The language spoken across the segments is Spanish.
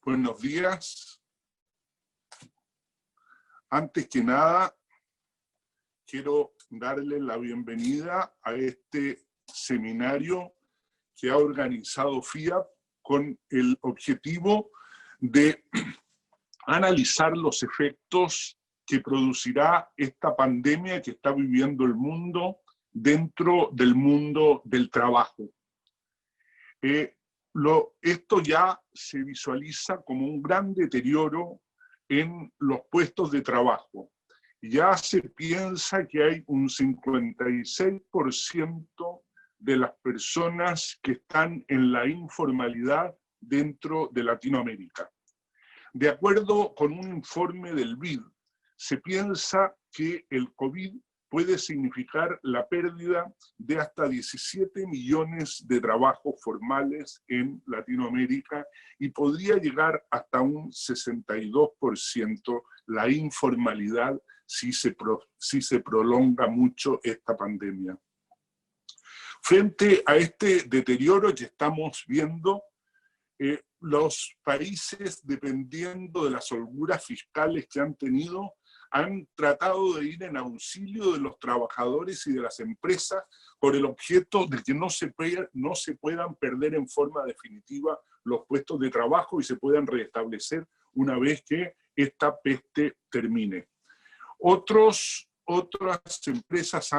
Buenos días. Antes que nada, quiero darle la bienvenida a este seminario que ha organizado FIAP con el objetivo de analizar los efectos que producirá esta pandemia que está viviendo el mundo dentro del mundo del trabajo. Esto ya se visualiza como un gran deterioro en los puestos de trabajo. Ya se piensa que hay un 56% de las personas que están en la informalidad dentro de Latinoamérica. De acuerdo con un informe del BID, se piensa que el COVID puede significar la pérdida de hasta 17 millones de trabajos formales en Latinoamérica y podría llegar hasta un 62% la informalidad si se prolonga mucho esta pandemia. Frente a este deterioro que estamos viendo, los países, dependiendo de las holguras fiscales que han tenido, han tratado de ir en auxilio de los trabajadores y de las empresas por el objeto de que no se puedan perder en forma definitiva los puestos de trabajo y se puedan restablecer una vez que esta peste termine. Otras empresas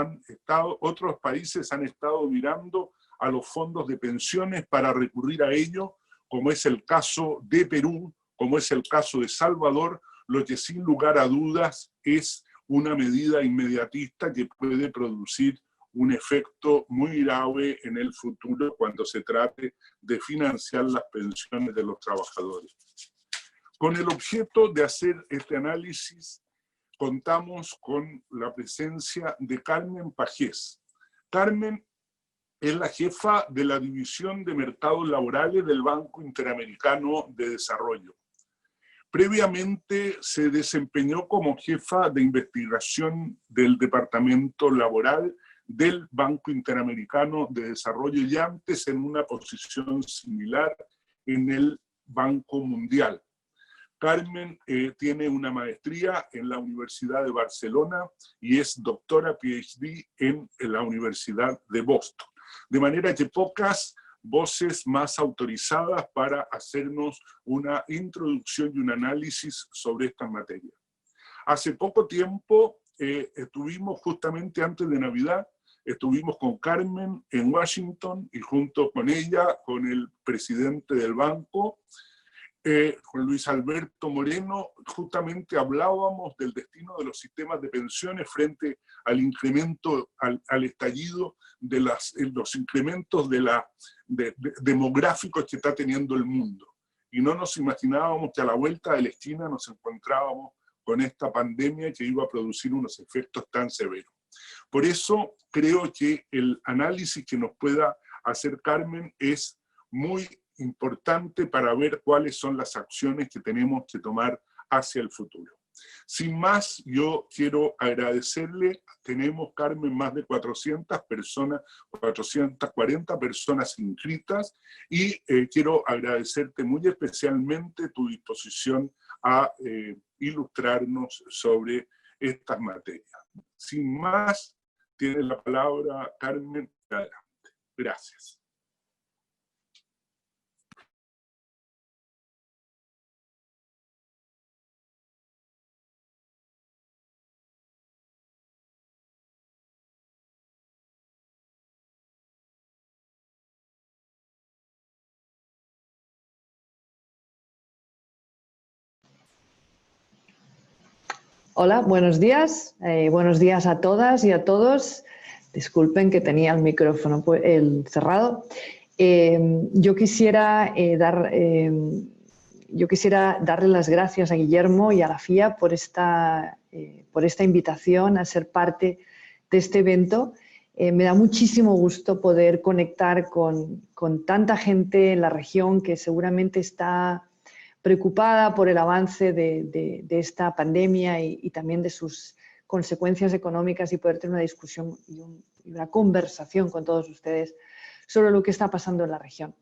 otros países han estado mirando a los fondos de pensiones para recurrir a ellos, como es el caso de Perú, como es el caso de Salvador, lo que sin lugar a dudas es una medida inmediatista que puede producir un efecto muy grave en el futuro cuando se trate de financiar las pensiones de los trabajadores. Con el objeto de hacer este análisis, contamos con la presencia de Carmen Pagés. Carmen es la jefa de la División de Mercados Laborales del Banco Interamericano de Desarrollo. Previamente se desempeñó como jefa de investigación del Departamento Laboral del Banco Interamericano de Desarrollo y antes en una posición similar en el Banco Mundial. Carmen tiene una maestría en la Universidad de Barcelona y es doctora PhD en la Universidad de Boston. De manera que pocas voces más autorizadas para hacernos una introducción y un análisis sobre estas materias. Hace poco tiempo estuvimos justamente antes de Navidad, estuvimos con Carmen en Washington y junto con ella, con el presidente del banco, con Luis Alberto Moreno, justamente hablábamos del destino de los sistemas de pensiones frente al incremento, al estallido de los incrementos demográficos que está teniendo el mundo. Y no nos imaginábamos que a la vuelta de la esquina nos encontrábamos con esta pandemia que iba a producir unos efectos tan severos. Por eso creo que el análisis que nos pueda hacer Carmen es muy importante para ver cuáles son las acciones que tenemos que tomar hacia el futuro. Sin más, yo quiero agradecerle, tenemos, Carmen, más de 400 personas, 440 personas inscritas, y quiero agradecerte muy especialmente tu disposición a ilustrarnos sobre estas materias. Sin más, tiene la palabra Carmen, adelante. Gracias. Hola, buenos días a todas y a todos. Disculpen que tenía el micrófono cerrado. Yo quisiera darle las gracias a Guillermo y a la FIA por esta invitación a ser parte de este evento. Me da muchísimo gusto poder conectar con tanta gente en la región que seguramente está preocupada por el avance de esta pandemia y también de sus consecuencias económicas, y poder tener una discusión y una conversación con todos ustedes sobre lo que está pasando en la región.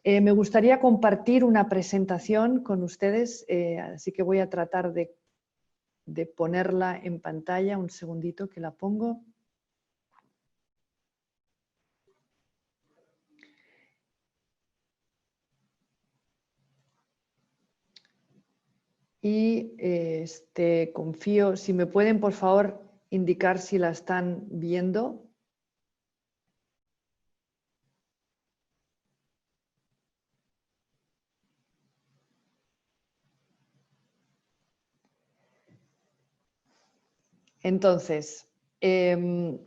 Me gustaría compartir una presentación con ustedes, así que voy a tratar de ponerla en pantalla. Un segundito que la pongo. Y confío, si me pueden por favor indicar si la están viendo. Entonces, un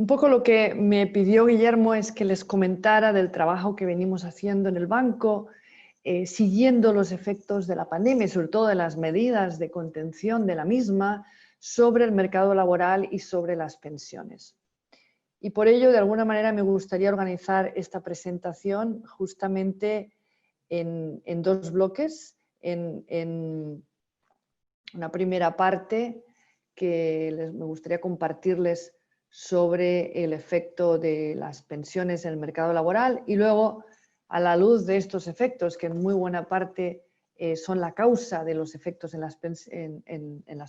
poco lo que me pidió Guillermo es que les comentara del trabajo que venimos haciendo en el banco, siguiendo los efectos de la pandemia y sobre todo de las medidas de contención de la misma sobre el mercado laboral y sobre las pensiones. Y por ello, de alguna manera, me gustaría organizar esta presentación justamente en dos bloques. En una primera parte que me gustaría compartirles sobre el efecto de las pensiones en el mercado laboral y luego, a la luz de estos efectos, que en muy buena parte son la causa de los efectos en las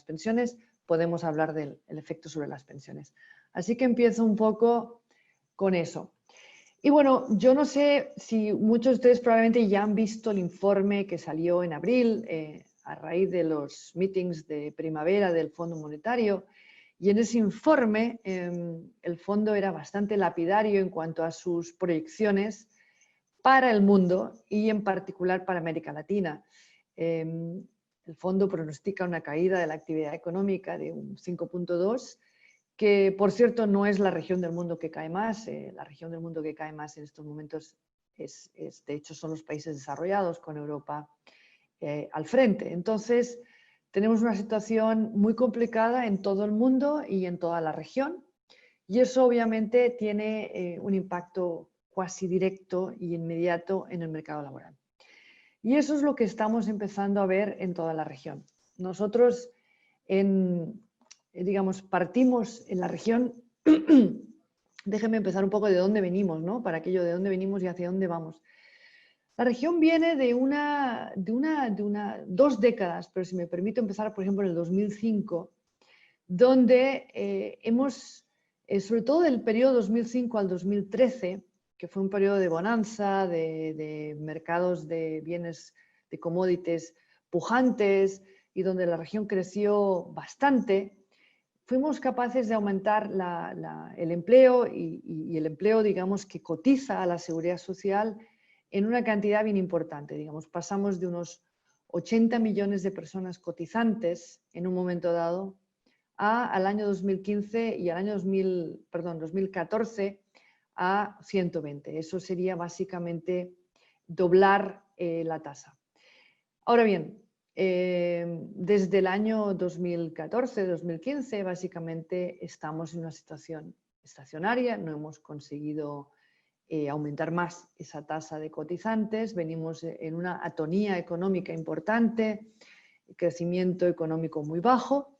pensiones, podemos hablar del efecto sobre las pensiones. Así que empiezo un poco con eso. Y bueno, yo no sé si muchos de ustedes probablemente ya han visto el informe que salió en abril a raíz de los meetings de primavera del Fondo Monetario. Y en ese informe el fondo era bastante lapidario en cuanto a sus proyecciones para el mundo y en particular para América Latina. El fondo pronostica una caída de la actividad económica de un 5,2%, que por cierto no es la región del mundo que cae más. La región del mundo que cae más en estos momentos de hecho son los países desarrollados, con Europa al frente. Entonces tenemos una situación muy complicada en todo el mundo y en toda la región, y eso obviamente tiene un impacto cuasi directo y inmediato en el mercado laboral. Y eso es lo que estamos empezando a ver en toda la región. Nosotros digamos, partimos en la región. Déjenme empezar un poco de dónde venimos, ¿no? Para aquello de dónde venimos y hacia dónde vamos. La región viene de 2 décadas, pero si me permito empezar, por ejemplo, en el 2005, donde sobre todo del periodo 2005 al 2013, que fue un periodo de bonanza, de mercados de bienes, de commodities pujantes, y donde la región creció bastante, fuimos capaces de aumentar el empleo y el empleo, digamos, que cotiza a la seguridad social en una cantidad bien importante. Digamos, pasamos de unos 80 millones de personas cotizantes en un momento dado al año 2015 y al año 2014 a 120. Eso sería básicamente doblar la tasa. Ahora bien, desde el año 2014-2015 básicamente estamos en una situación estacionaria, no hemos conseguido aumentar más esa tasa de cotizantes, venimos en una atonía económica importante, crecimiento económico muy bajo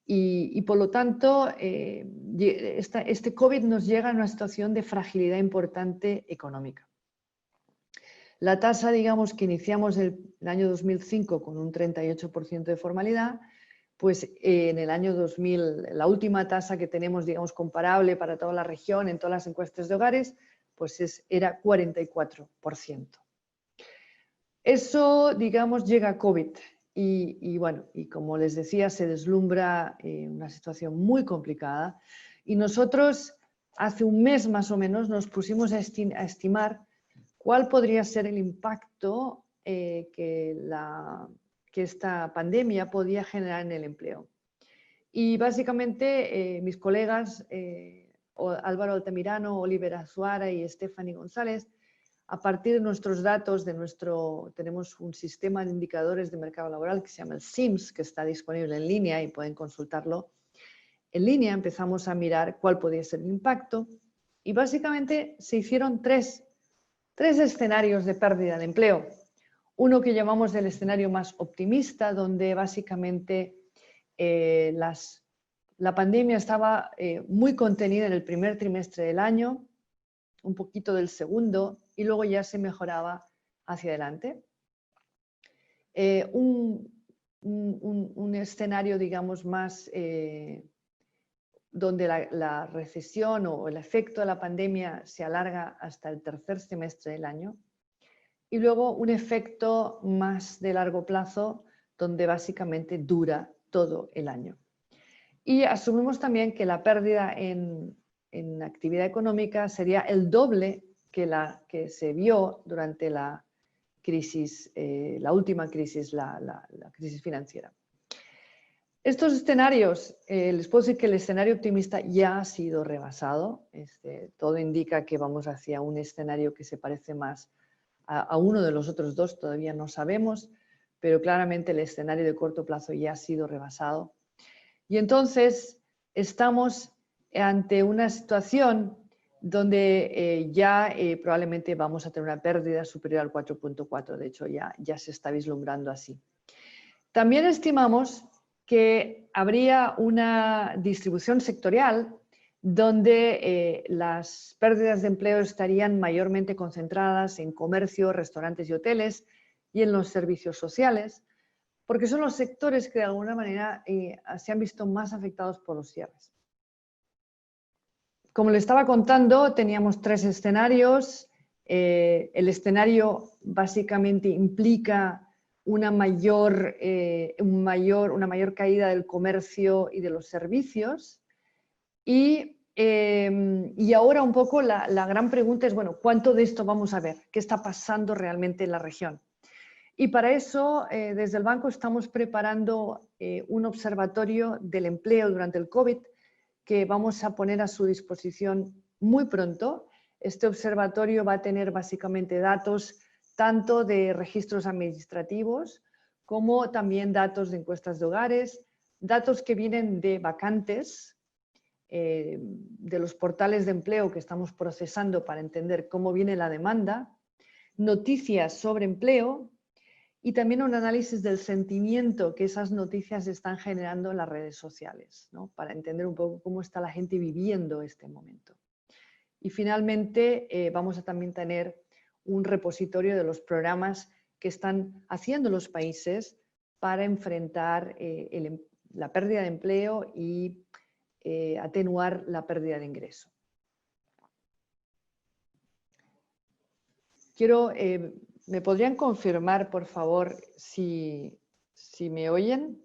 y por lo tanto este COVID nos llega a una situación de fragilidad importante económica. La tasa, digamos, que iniciamos el año 2005 con un 38% de formalidad, pues en el año 2000, la última tasa que tenemos, digamos, comparable para toda la región, en todas las encuestas de hogares, pues era 44%. Eso, digamos, llega a COVID y bueno, y como les decía, se deslumbra una situación muy complicada, y nosotros hace un mes más o menos nos pusimos a estimar cuál podría ser el impacto que esta pandemia podía generar en el empleo. Y básicamente mis colegas Álvaro Altamirano, Oliver Azuara y Stephanie González, a partir de nuestros datos, tenemos un sistema de indicadores de mercado laboral que se llama el SIMS, que está disponible en línea y pueden consultarlo en línea. Empezamos a mirar cuál podía ser el impacto y básicamente se hicieron tres escenarios de pérdida de empleo. Uno que llamamos el escenario más optimista, donde básicamente la pandemia estaba muy contenida en el primer trimestre del año, un poquito del segundo, y luego ya se mejoraba hacia adelante. Un escenario, digamos, más donde la recesión o el efecto de la pandemia se alarga hasta el tercer semestre del año. Y luego un efecto más de largo plazo, donde básicamente dura todo el año. Y asumimos también que la pérdida en actividad económica sería el doble que la que se vio durante la crisis, la última crisis, la crisis financiera. Estos escenarios, les puedo decir que el escenario optimista ya ha sido rebasado. Todo indica que vamos hacia un escenario que se parece más a uno de los otros dos, todavía no sabemos, pero claramente el escenario de corto plazo ya ha sido rebasado. Y entonces estamos ante una situación donde probablemente vamos a tener una pérdida superior al 4.4, de hecho ya se está vislumbrando así. También estimamos que habría una distribución sectorial donde las pérdidas de empleo estarían mayormente concentradas en comercio, restaurantes y hoteles y en los servicios sociales, porque son los sectores que de alguna manera se han visto más afectados por los cierres. Como le estaba contando, teníamos 3 escenarios. El escenario básicamente implica una mayor caída del comercio y de los servicios. Y ahora un poco la gran pregunta es, bueno, ¿cuánto de esto vamos a ver? ¿Qué está pasando realmente en la región? Y para eso, desde el banco estamos preparando un observatorio del empleo durante el COVID que vamos a poner a su disposición muy pronto. Este observatorio va a tener básicamente datos tanto de registros administrativos como también datos de encuestas de hogares, datos que vienen de vacantes, de los portales de empleo que estamos procesando para entender cómo viene la demanda, noticias sobre empleo y también un análisis del sentimiento que esas noticias están generando en las redes sociales, ¿no? Para entender un poco cómo está la gente viviendo este momento. Y finalmente vamos a también tener un repositorio de los programas que están haciendo los países para enfrentar la pérdida de empleo y atenuar la pérdida de ingreso. ¿Me podrían confirmar, por favor, si me oyen?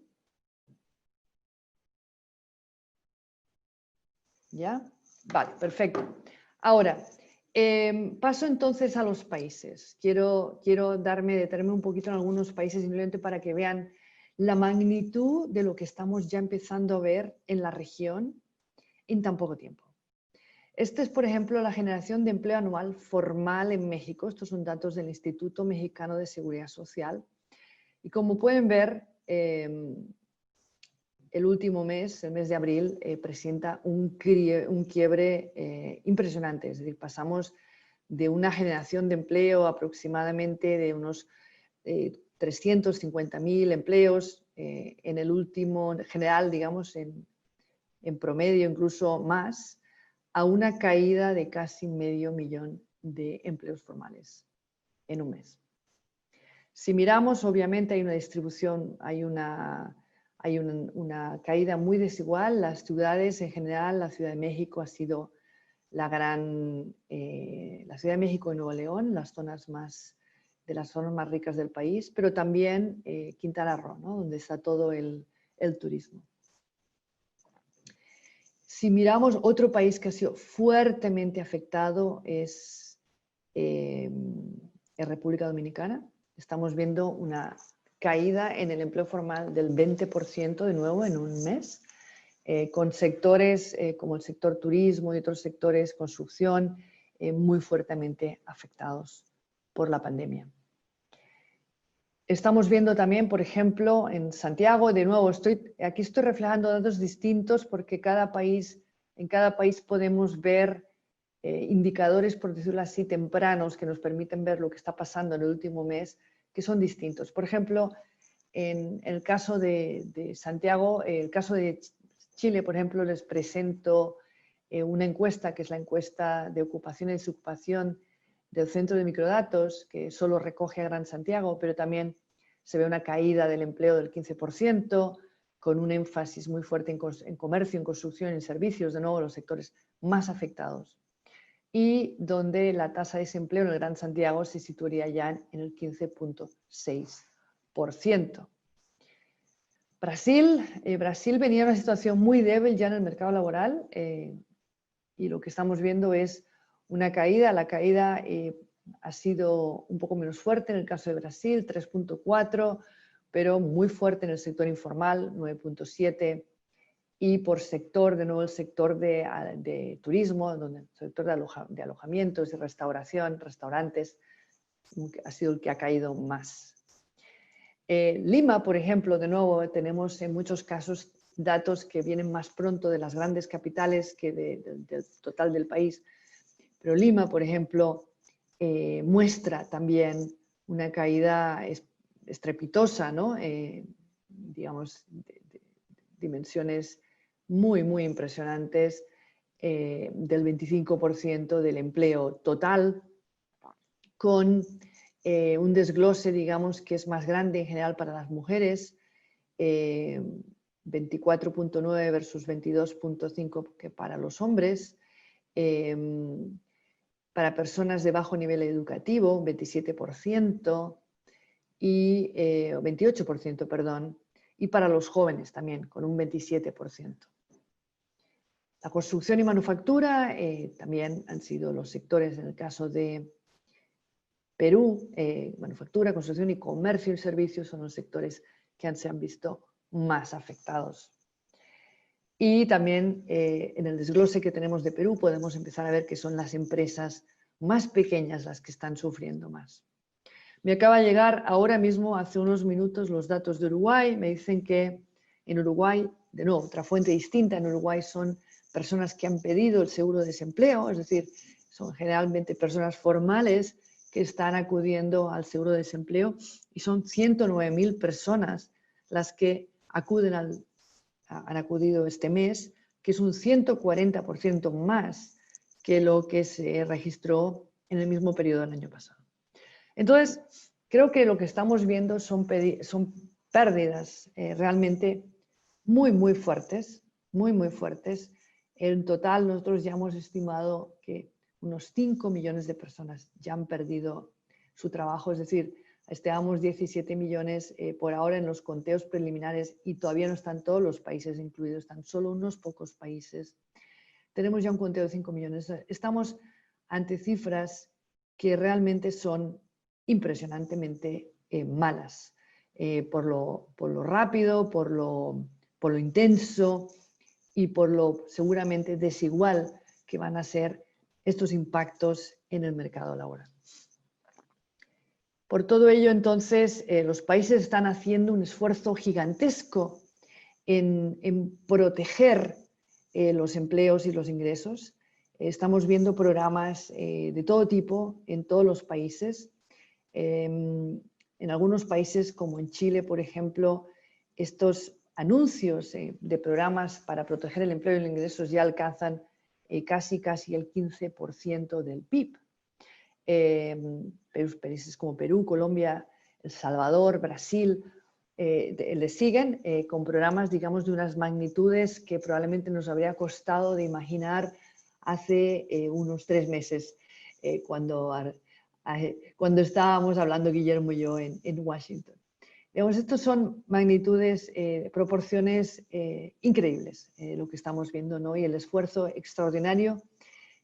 ¿Ya? Vale, perfecto. Ahora, paso entonces a los países. Quiero detenerme un poquito en algunos países simplemente para que vean la magnitud de lo que estamos ya empezando a ver en la región en tan poco tiempo. Este es, por ejemplo, la generación de empleo anual formal en México. Estos son datos del Instituto Mexicano de Seguridad Social. Y como pueden ver, el último mes, el mes de abril, presenta un quiebre impresionante. Es decir, pasamos de una generación de empleo aproximadamente de unos 350.000 empleos en el último general, digamos, en promedio incluso más, a una caída de casi 500.000 de empleos formales en un mes. Si miramos, obviamente hay una distribución, hay una caída muy desigual. Las ciudades en general, la Ciudad de México ha sido la Ciudad de México y Nuevo León, las zonas más ricas del país, pero también Quintana Roo, ¿no? Donde está todo el turismo. Si miramos otro país que ha sido fuertemente afectado es República Dominicana. Estamos viendo una caída en el empleo formal del 20% de nuevo en un mes, con sectores como el sector turismo y otros sectores, construcción, muy fuertemente afectados por la pandemia. Estamos viendo también, por ejemplo, en Santiago, de nuevo, aquí estoy reflejando datos distintos porque en cada país podemos ver indicadores, por decirlo así, tempranos que nos permiten ver lo que está pasando en el último mes, que son distintos. Por ejemplo, en el caso de Santiago, el caso de Chile, por ejemplo, les presento una encuesta, que es la encuesta de ocupación y desocupación del Centro de Microdatos, que solo recoge a Gran Santiago, pero también se ve una caída del empleo del 15%, con un énfasis muy fuerte en comercio, en construcción, en servicios, de nuevo los sectores más afectados, y donde la tasa de desempleo en el Gran Santiago se situaría ya en el 15,6%. Brasil venía en una situación muy débil ya en el mercado laboral y lo que estamos viendo es una caída. La caída ha sido un poco menos fuerte en el caso de Brasil, 3,4%, pero muy fuerte en el sector informal, 9,7%, y por sector, de nuevo el sector de turismo, donde el sector de alojamientos y restauración, restaurantes, ha sido el que ha caído más. Lima, por ejemplo, de nuevo, tenemos en muchos casos datos que vienen más pronto de las grandes capitales que del total del país. Pero Lima, por ejemplo, muestra también una caída estrepitosa, ¿no? Digamos, de dimensiones muy, muy impresionantes, del 25% del empleo total, con un desglose, digamos, que es más grande en general para las mujeres, 24,9 versus 22,5 que para los hombres, para personas de bajo nivel educativo, 27%, y 28%, perdón, y para los jóvenes también, con un 27%. La construcción y manufactura también han sido los sectores, en el caso de Perú, manufactura, construcción y comercio y servicios son los sectores que se han visto más afectados. Y también en el desglose que tenemos de Perú podemos empezar a ver que son las empresas más pequeñas las que están sufriendo más. Me acaba de llegar ahora mismo, hace unos minutos, los datos de Uruguay. Me dicen que en Uruguay, de nuevo, otra fuente distinta, en Uruguay son personas que han pedido el seguro de desempleo, es decir, son generalmente personas formales que están acudiendo al seguro de desempleo, y son 109.000 personas las que han acudido este mes, que es un 140% más que lo que se registró en el mismo periodo del año pasado. Entonces, creo que lo que estamos viendo son pérdidas realmente muy, muy fuertes, muy, muy fuertes. En total, nosotros ya hemos estimado que unos 5 millones de personas ya han perdido su trabajo, es decir, estimamos 17 millones por ahora en los conteos preliminares y todavía no están todos los países incluidos, están solo unos pocos países. Tenemos ya un conteo de 5 millones. Estamos ante cifras que realmente son impresionantemente malas, por lo rápido, por lo intenso y por lo seguramente desigual que van a ser estos impactos en el mercado laboral. Por todo ello, entonces, los países están haciendo un esfuerzo gigantesco en proteger los empleos y los ingresos. Estamos viendo programas de todo tipo en todos los países. En algunos países, como en Chile, por ejemplo, estos anuncios de programas para proteger el empleo y los ingresos ya alcanzan casi el 15% del PIB. Países como Perú, Colombia, El Salvador, Brasil, le siguen con programas, digamos, de unas magnitudes que probablemente nos habría costado de imaginar hace unos 3 meses, cuando estábamos hablando Guillermo y yo en Washington. Digamos, estos son magnitudes, proporciones increíbles, lo que estamos viendo, ¿no? Y el esfuerzo extraordinario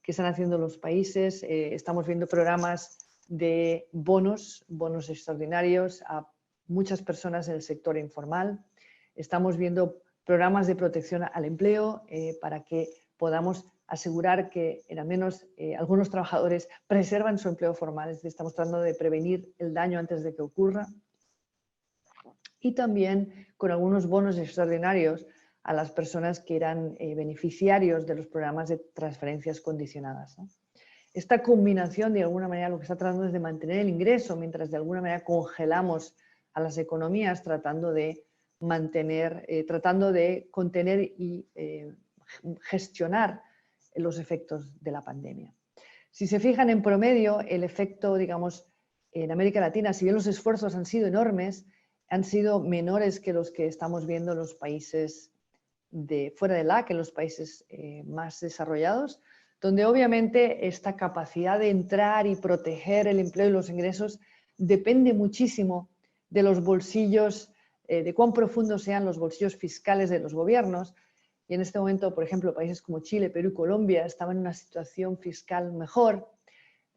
que están haciendo los países. Estamos viendo programas de bonos extraordinarios a muchas personas en el sector informal. Estamos viendo programas de protección al empleo para que podamos asegurar que al menos algunos trabajadores preservan su empleo formal. Es decir, estamos tratando de prevenir el daño antes de que ocurra. Y también con algunos bonos extraordinarios a las personas que eran beneficiarios de los programas de transferencias condicionadas, ¿no? Esta combinación, de alguna manera, lo que está tratando es de mantener el ingreso, mientras de alguna manera congelamos a las economías, tratando de contener y gestionar los efectos de la pandemia. Si se fijan en promedio, el efecto, digamos, en América Latina, si bien los esfuerzos han sido enormes, han sido menores que los que estamos viendo en los países fuera de la, que en los países más desarrollados, donde obviamente esta capacidad de entrar y proteger el empleo y los ingresos depende muchísimo de los bolsillos, de cuán profundos sean los bolsillos fiscales de los gobiernos. Y en este momento, por ejemplo, países como Chile, Perú y Colombia estaban en una situación fiscal mejor,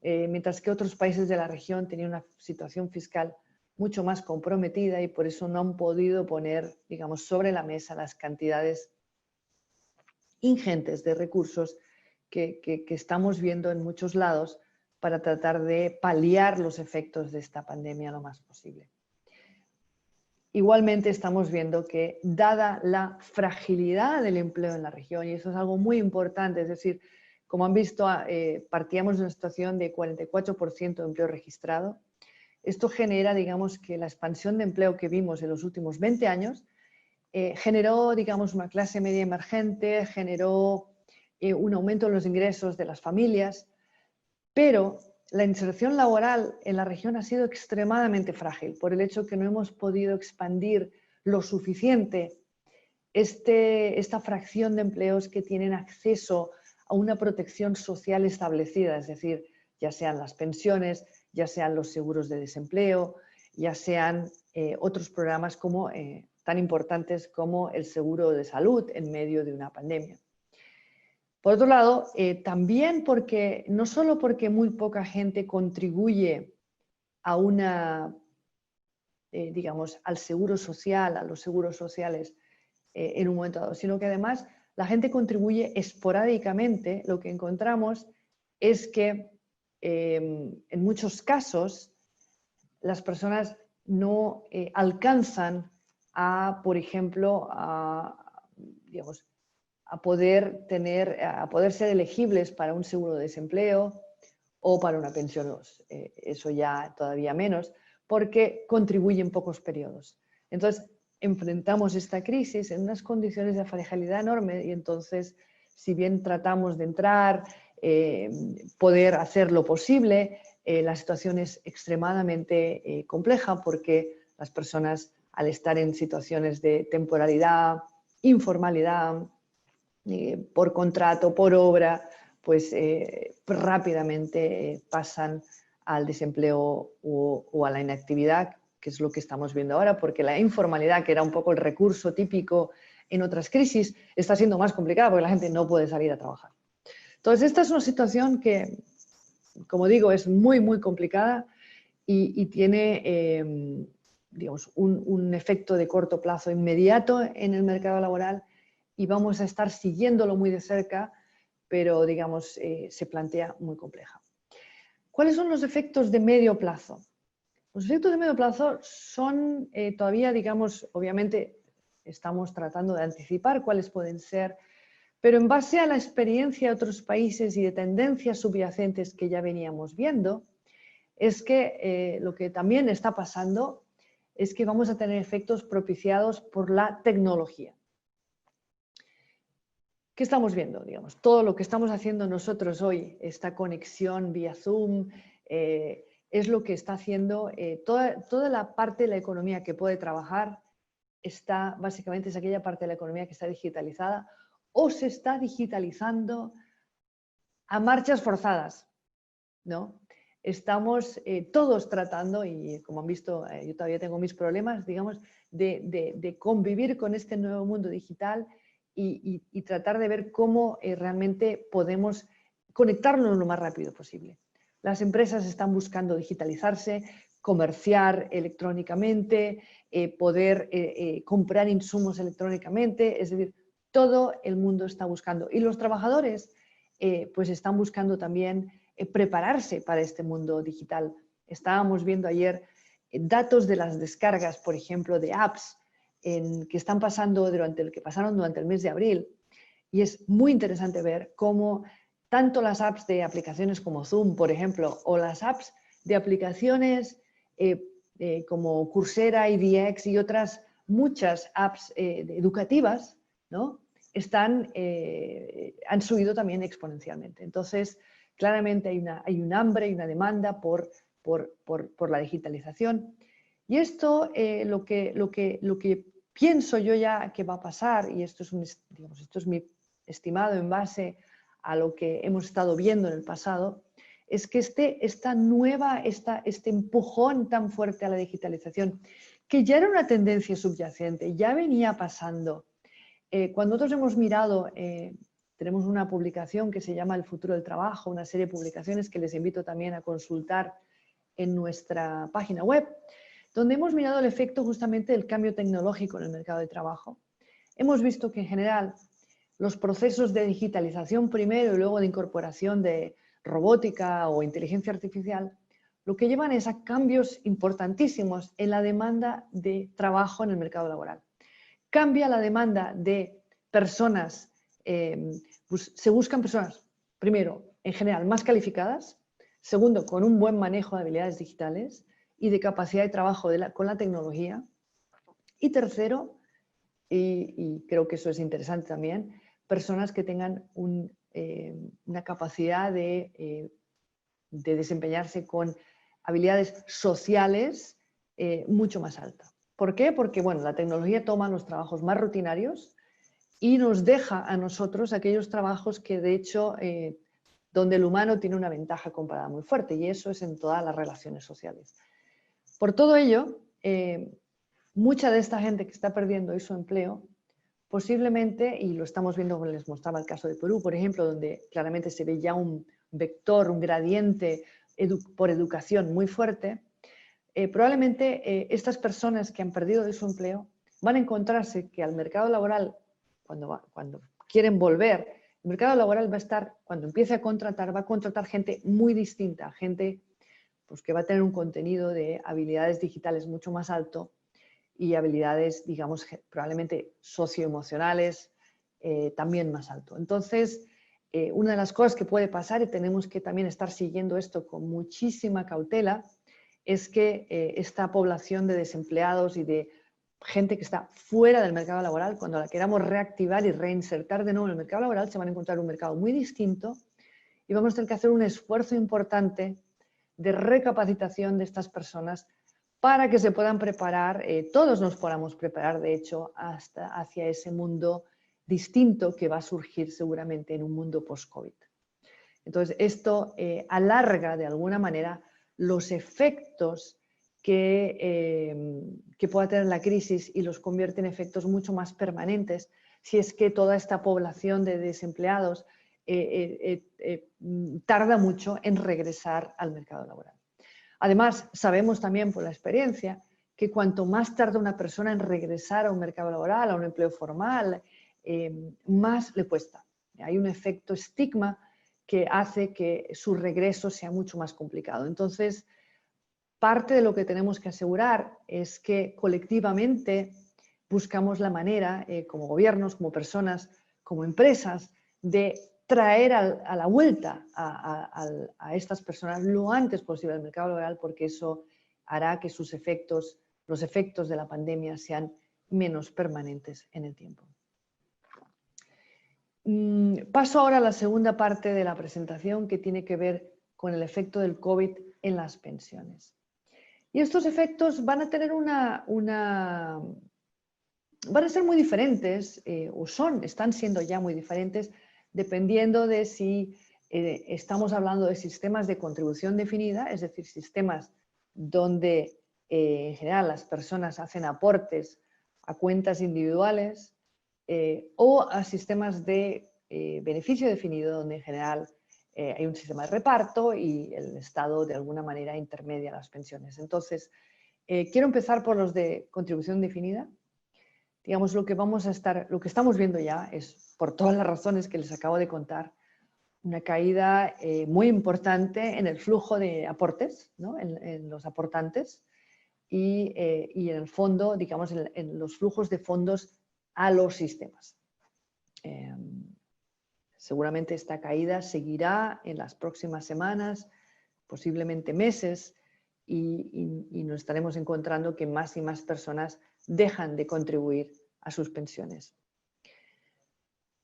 mientras que otros países de la región tenían una situación fiscal mucho más comprometida y por eso no han podido poner, digamos, sobre la mesa las cantidades ingentes de recursos que estamos viendo en muchos lados para tratar de paliar los efectos de esta pandemia lo más posible. Igualmente estamos viendo que, dada la fragilidad del empleo en la región, y eso es algo muy importante, es decir, como han visto, partíamos de una situación de 44% de empleo registrado. Esto genera, digamos, que la expansión de empleo que vimos en los últimos 20 años generó, digamos, una clase media emergente, generó un aumento en los ingresos de las familias, pero la inserción laboral en la región ha sido extremadamente frágil por el hecho que no hemos podido expandir lo suficiente esta fracción de empleos que tienen acceso a una protección social establecida, es decir, ya sean las pensiones, ya sean los seguros de desempleo, ya sean otros programas como, tan importantes como el seguro de salud en medio de una pandemia. Por otro lado, también porque, no solo porque muy poca gente contribuye a digamos, al seguro social, a los seguros sociales en un momento dado, sino que además la gente contribuye esporádicamente. Lo que encontramos es que en muchos casos las personas no alcanzan a, por ejemplo, digamos, a poder ser elegibles para un seguro de desempleo o para una pensión, eso ya todavía menos, porque contribuyen pocos periodos. Entonces, enfrentamos esta crisis en unas condiciones de fragilidad enorme y entonces, si bien tratamos de entrar, poder hacer lo posible, la situación es extremadamente compleja porque las personas, al estar en situaciones de temporalidad, informalidad, por contrato, por obra, pues rápidamente pasan al desempleo o a la inactividad, que es lo que estamos viendo ahora, porque la informalidad, que era un poco el recurso típico en otras crisis, está siendo más complicada porque la gente no puede salir a trabajar. Entonces, esta es una situación que, como digo, es muy, muy complicada y tiene, digamos, un efecto de corto plazo inmediato en el mercado laboral y vamos a estar siguiéndolo muy de cerca, pero, digamos, se plantea muy compleja. ¿Cuáles son los efectos de medio plazo? Los efectos de medio plazo son todavía, digamos, obviamente estamos tratando de anticipar cuáles pueden ser, pero en base a la experiencia de otros países y de tendencias subyacentes que ya veníamos viendo, es que lo que también está pasando es que vamos a tener efectos propiciados por la tecnología. ¿Qué estamos viendo? Digamos, todo lo que estamos haciendo nosotros hoy, esta conexión vía Zoom, es lo que está haciendo toda la parte de la economía que puede trabajar, básicamente es aquella parte de la economía que está digitalizada o se está digitalizando a marchas forzadas, ¿no? Estamos todos tratando, y como han visto, yo todavía tengo mis problemas, digamos, de convivir con este nuevo mundo digital y tratar de ver cómo realmente podemos conectarnos lo más rápido posible. Las empresas están buscando digitalizarse, comerciar electrónicamente, poder comprar insumos electrónicamente, es decir, todo el mundo está buscando. Y los trabajadores pues están buscando también prepararse para este mundo digital. Estábamos viendo ayer datos de las descargas, por ejemplo, de apps que están pasando que pasaron durante el mes de abril, y es muy interesante ver cómo tanto las apps de aplicaciones como Zoom, por ejemplo, o las apps de aplicaciones como Coursera, EDX y otras muchas apps educativas, ¿no? Han subido también exponencialmente. Entonces, claramente hay un hambre y una demanda por la digitalización. Y esto, lo que pienso yo ya que va a pasar, y esto es mi estimado en base a lo que hemos estado viendo en el pasado, es que este empujón tan fuerte a la digitalización, que ya era una tendencia subyacente, ya venía pasando. Cuando nosotros hemos mirado, tenemos una publicación que se llama El futuro del trabajo, una serie de publicaciones que les invito también a consultar en nuestra página web, donde hemos mirado el efecto justamente del cambio tecnológico en el mercado de trabajo. Hemos visto que en general los procesos de digitalización primero y luego de incorporación de robótica o inteligencia artificial, lo que llevan es a cambios importantísimos en la demanda de trabajo en el mercado laboral. Cambia la demanda de personas, se buscan personas, primero, en general, más calificadas, segundo, con un buen manejo de habilidades digitales y de capacidad de trabajo con la tecnología, y tercero, y creo que eso es interesante también, personas que tengan una capacidad de desempeñarse con habilidades sociales mucho más alta. ¿Por qué? Porque bueno, la tecnología toma los trabajos más rutinarios y nos deja a nosotros aquellos trabajos que de hecho donde el humano tiene una ventaja comparada muy fuerte, y eso es en todas las relaciones sociales. Por todo ello, mucha de esta gente que está perdiendo hoy su empleo, posiblemente, y lo estamos viendo como les mostraba el caso de Perú, por ejemplo, donde claramente se ve ya un vector, un gradiente por educación muy fuerte, probablemente estas personas que han perdido de su empleo van a encontrarse que al mercado laboral, cuando quieren volver, el mercado laboral va a estar, cuando empiece a contratar, va a contratar gente muy distinta, gente pues, que va a tener un contenido de habilidades digitales mucho más alto y habilidades, digamos, probablemente socioemocionales también más alto. Entonces, una de las cosas que puede pasar, y tenemos que también estar siguiendo esto con muchísima cautela, es que esta población de desempleados y de gente que está fuera del mercado laboral, cuando la queramos reactivar y reinsertar de nuevo en el mercado laboral, se van a encontrar un mercado muy distinto y vamos a tener que hacer un esfuerzo importante de recapacitación de estas personas para que se puedan preparar, todos nos podamos preparar, de hecho, hacia ese mundo distinto que va a surgir seguramente en un mundo post-COVID. Entonces, esto alarga de alguna manera los efectos que pueda tener la crisis y los convierte en efectos mucho más permanentes si es que toda esta población de desempleados tarda mucho en regresar al mercado laboral. Además, sabemos también por la experiencia que cuanto más tarda una persona en regresar a un mercado laboral, a un empleo formal, más le cuesta. Hay un efecto estigma que hace que su regreso sea mucho más complicado. Entonces, parte de lo que tenemos que asegurar es que colectivamente buscamos la manera, como gobiernos, como personas, como empresas, de traer a la vuelta a estas personas lo antes posible al mercado laboral, porque eso hará que los efectos de la pandemia sean menos permanentes en el tiempo. Paso ahora a la segunda parte de la presentación, que tiene que ver con el efecto del COVID en las pensiones. Y estos efectos van a tener van a ser muy diferentes, están siendo ya muy diferentes, dependiendo de si estamos hablando de sistemas de contribución definida, es decir, sistemas donde en general las personas hacen aportes a cuentas individuales o a sistemas de beneficio definido, donde en general hay un sistema de reparto y el Estado de alguna manera intermedia las pensiones. Entonces, quiero empezar por los de contribución definida. Digamos, lo que estamos viendo ya es, por todas las razones que les acabo de contar, una caída muy importante en el flujo de aportes, ¿no? en los aportantes y en el fondo, digamos, en los flujos de fondos a los sistemas. Seguramente esta caída seguirá en las próximas semanas, posiblemente meses, y nos estaremos encontrando que más y más personas dejan de contribuir a sus pensiones.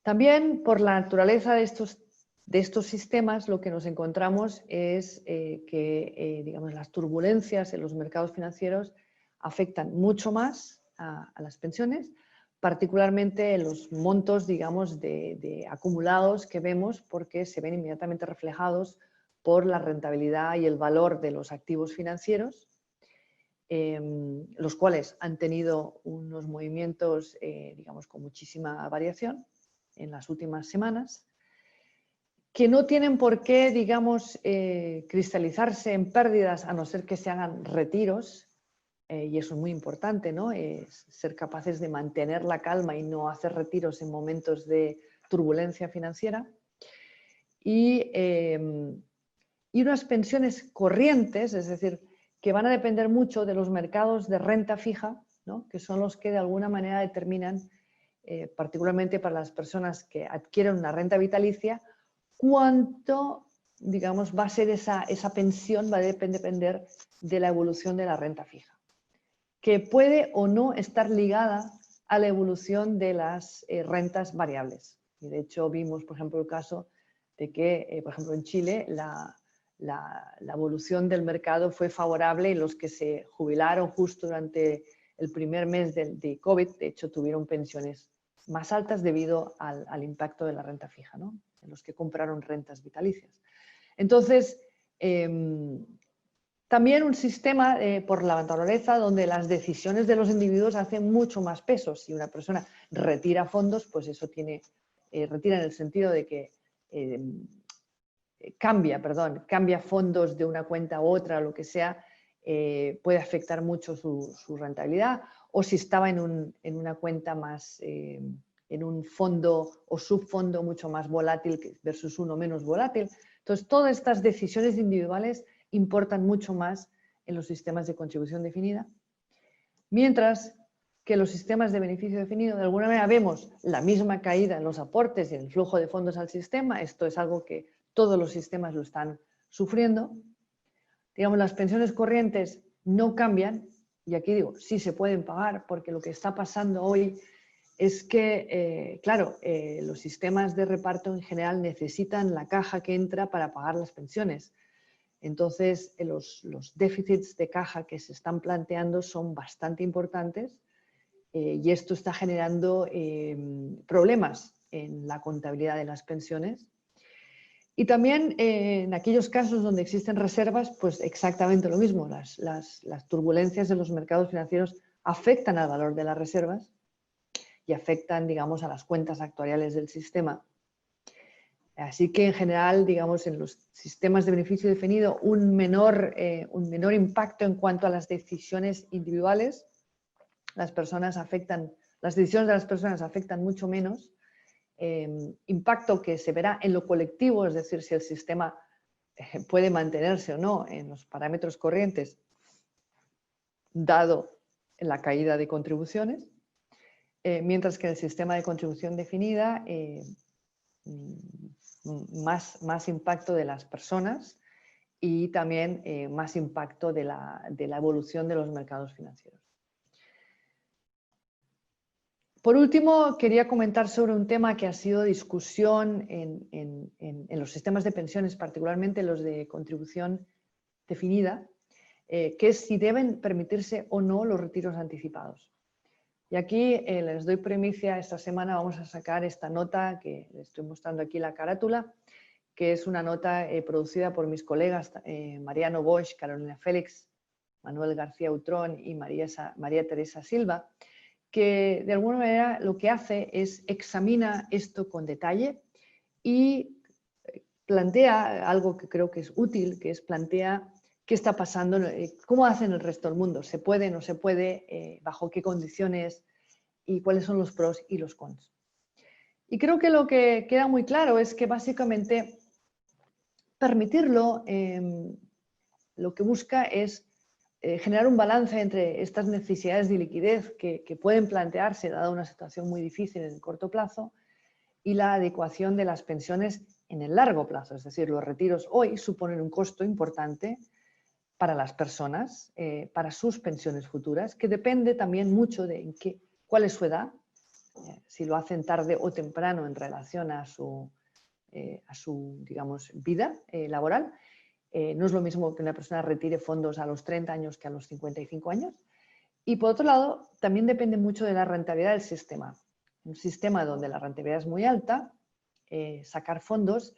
También por la naturaleza de estos de estos sistemas lo que nos encontramos es que digamos, las turbulencias en los mercados financieros afectan mucho más a las pensiones, particularmente en los montos, digamos, de acumulados que vemos, porque se ven inmediatamente reflejados por la rentabilidad y el valor de los activos financieros, los cuales han tenido unos movimientos, digamos, con muchísima variación en las últimas semanas, que no tienen por qué, digamos, cristalizarse en pérdidas a no ser que se hagan retiros, y eso es muy importante, ¿no? Ser capaces de mantener la calma y no hacer retiros en momentos de turbulencia financiera. Y unas pensiones corrientes, es decir, que van a depender mucho de los mercados de renta fija, ¿no? Que son los que de alguna manera determinan, particularmente para las personas que adquieren una renta vitalicia, cuánto, digamos, va a ser esa pensión, va a depender de la evolución de la renta fija, que puede o no estar ligada a la evolución de las rentas variables. Y de hecho vimos, por ejemplo, el caso de que, por ejemplo, en Chile la evolución del mercado fue favorable y los que se jubilaron justo durante el primer mes de COVID, de hecho, tuvieron pensiones más altas debido al impacto de la renta fija, ¿no? En los que compraron rentas vitalicias. Entonces, también un sistema por la naturaleza donde las decisiones de los individuos hacen mucho más peso. Si una persona retira fondos, pues eso tiene, retira en el sentido de que cambia fondos de una cuenta a otra, lo que sea, puede afectar mucho su rentabilidad. O si estaba en una cuenta más, en un fondo o subfondo mucho más volátil versus uno menos volátil. Entonces, todas estas decisiones individuales importan mucho más en los sistemas de contribución definida, mientras que los sistemas de beneficio definido, de alguna manera vemos la misma caída en los aportes y en el flujo de fondos al sistema. Esto es algo que todos los sistemas lo están sufriendo. Digamos, las pensiones corrientes no cambian, y aquí digo, sí se pueden pagar, porque lo que está pasando hoy es que, claro, los sistemas de reparto en general necesitan la caja que entra para pagar las pensiones. Entonces, los déficits de caja que se están planteando son bastante importantes, y esto está generando problemas en la contabilidad de las pensiones. Y también en aquellos casos donde existen reservas, pues exactamente lo mismo. Las turbulencias de los mercados financieros afectan al valor de las reservas y afectan, digamos, a las cuentas actuariales del sistema. Así que, en general, digamos, en los sistemas de beneficio definido, un menor impacto en cuanto a las decisiones individuales. Las decisiones de las personas afectan mucho menos. Impacto que se verá en lo colectivo, es decir, si el sistema puede mantenerse o no en los parámetros corrientes, dado la caída de contribuciones, mientras que en el sistema de contribución definida, más impacto de las personas y también más impacto de la evolución de los mercados financieros. Por último, quería comentar sobre un tema que ha sido discusión en los sistemas de pensiones, particularmente los de contribución definida, que es si deben permitirse o no los retiros anticipados. Y aquí les doy primicia, esta semana vamos a sacar esta nota que les estoy mostrando aquí la carátula, que es una nota producida por mis colegas Mariano Bosch, Carolina Félix, Manuel García Utrón y María Teresa Silva, que de alguna manera lo que hace es examina esto con detalle y plantea algo que creo que es útil, que es plantea qué está pasando, cómo hacen el resto del mundo, se puede, no se puede, bajo qué condiciones y cuáles son los pros y los cons. Y creo que lo que queda muy claro es que básicamente permitirlo lo que busca es generar un balance entre estas necesidades de liquidez que pueden plantearse dada una situación muy difícil en el corto plazo y la adecuación de las pensiones en el largo plazo. Es decir, los retiros hoy suponen un costo importante para las personas, para sus pensiones futuras, que depende también mucho de cuál es su edad, si lo hacen tarde o temprano en relación a su a su, digamos, vida laboral. No es lo mismo que una persona retire fondos a los 30 años que a los 55 años. Y por otro lado, también depende mucho de la rentabilidad del sistema. Un sistema donde la rentabilidad es muy alta, sacar fondos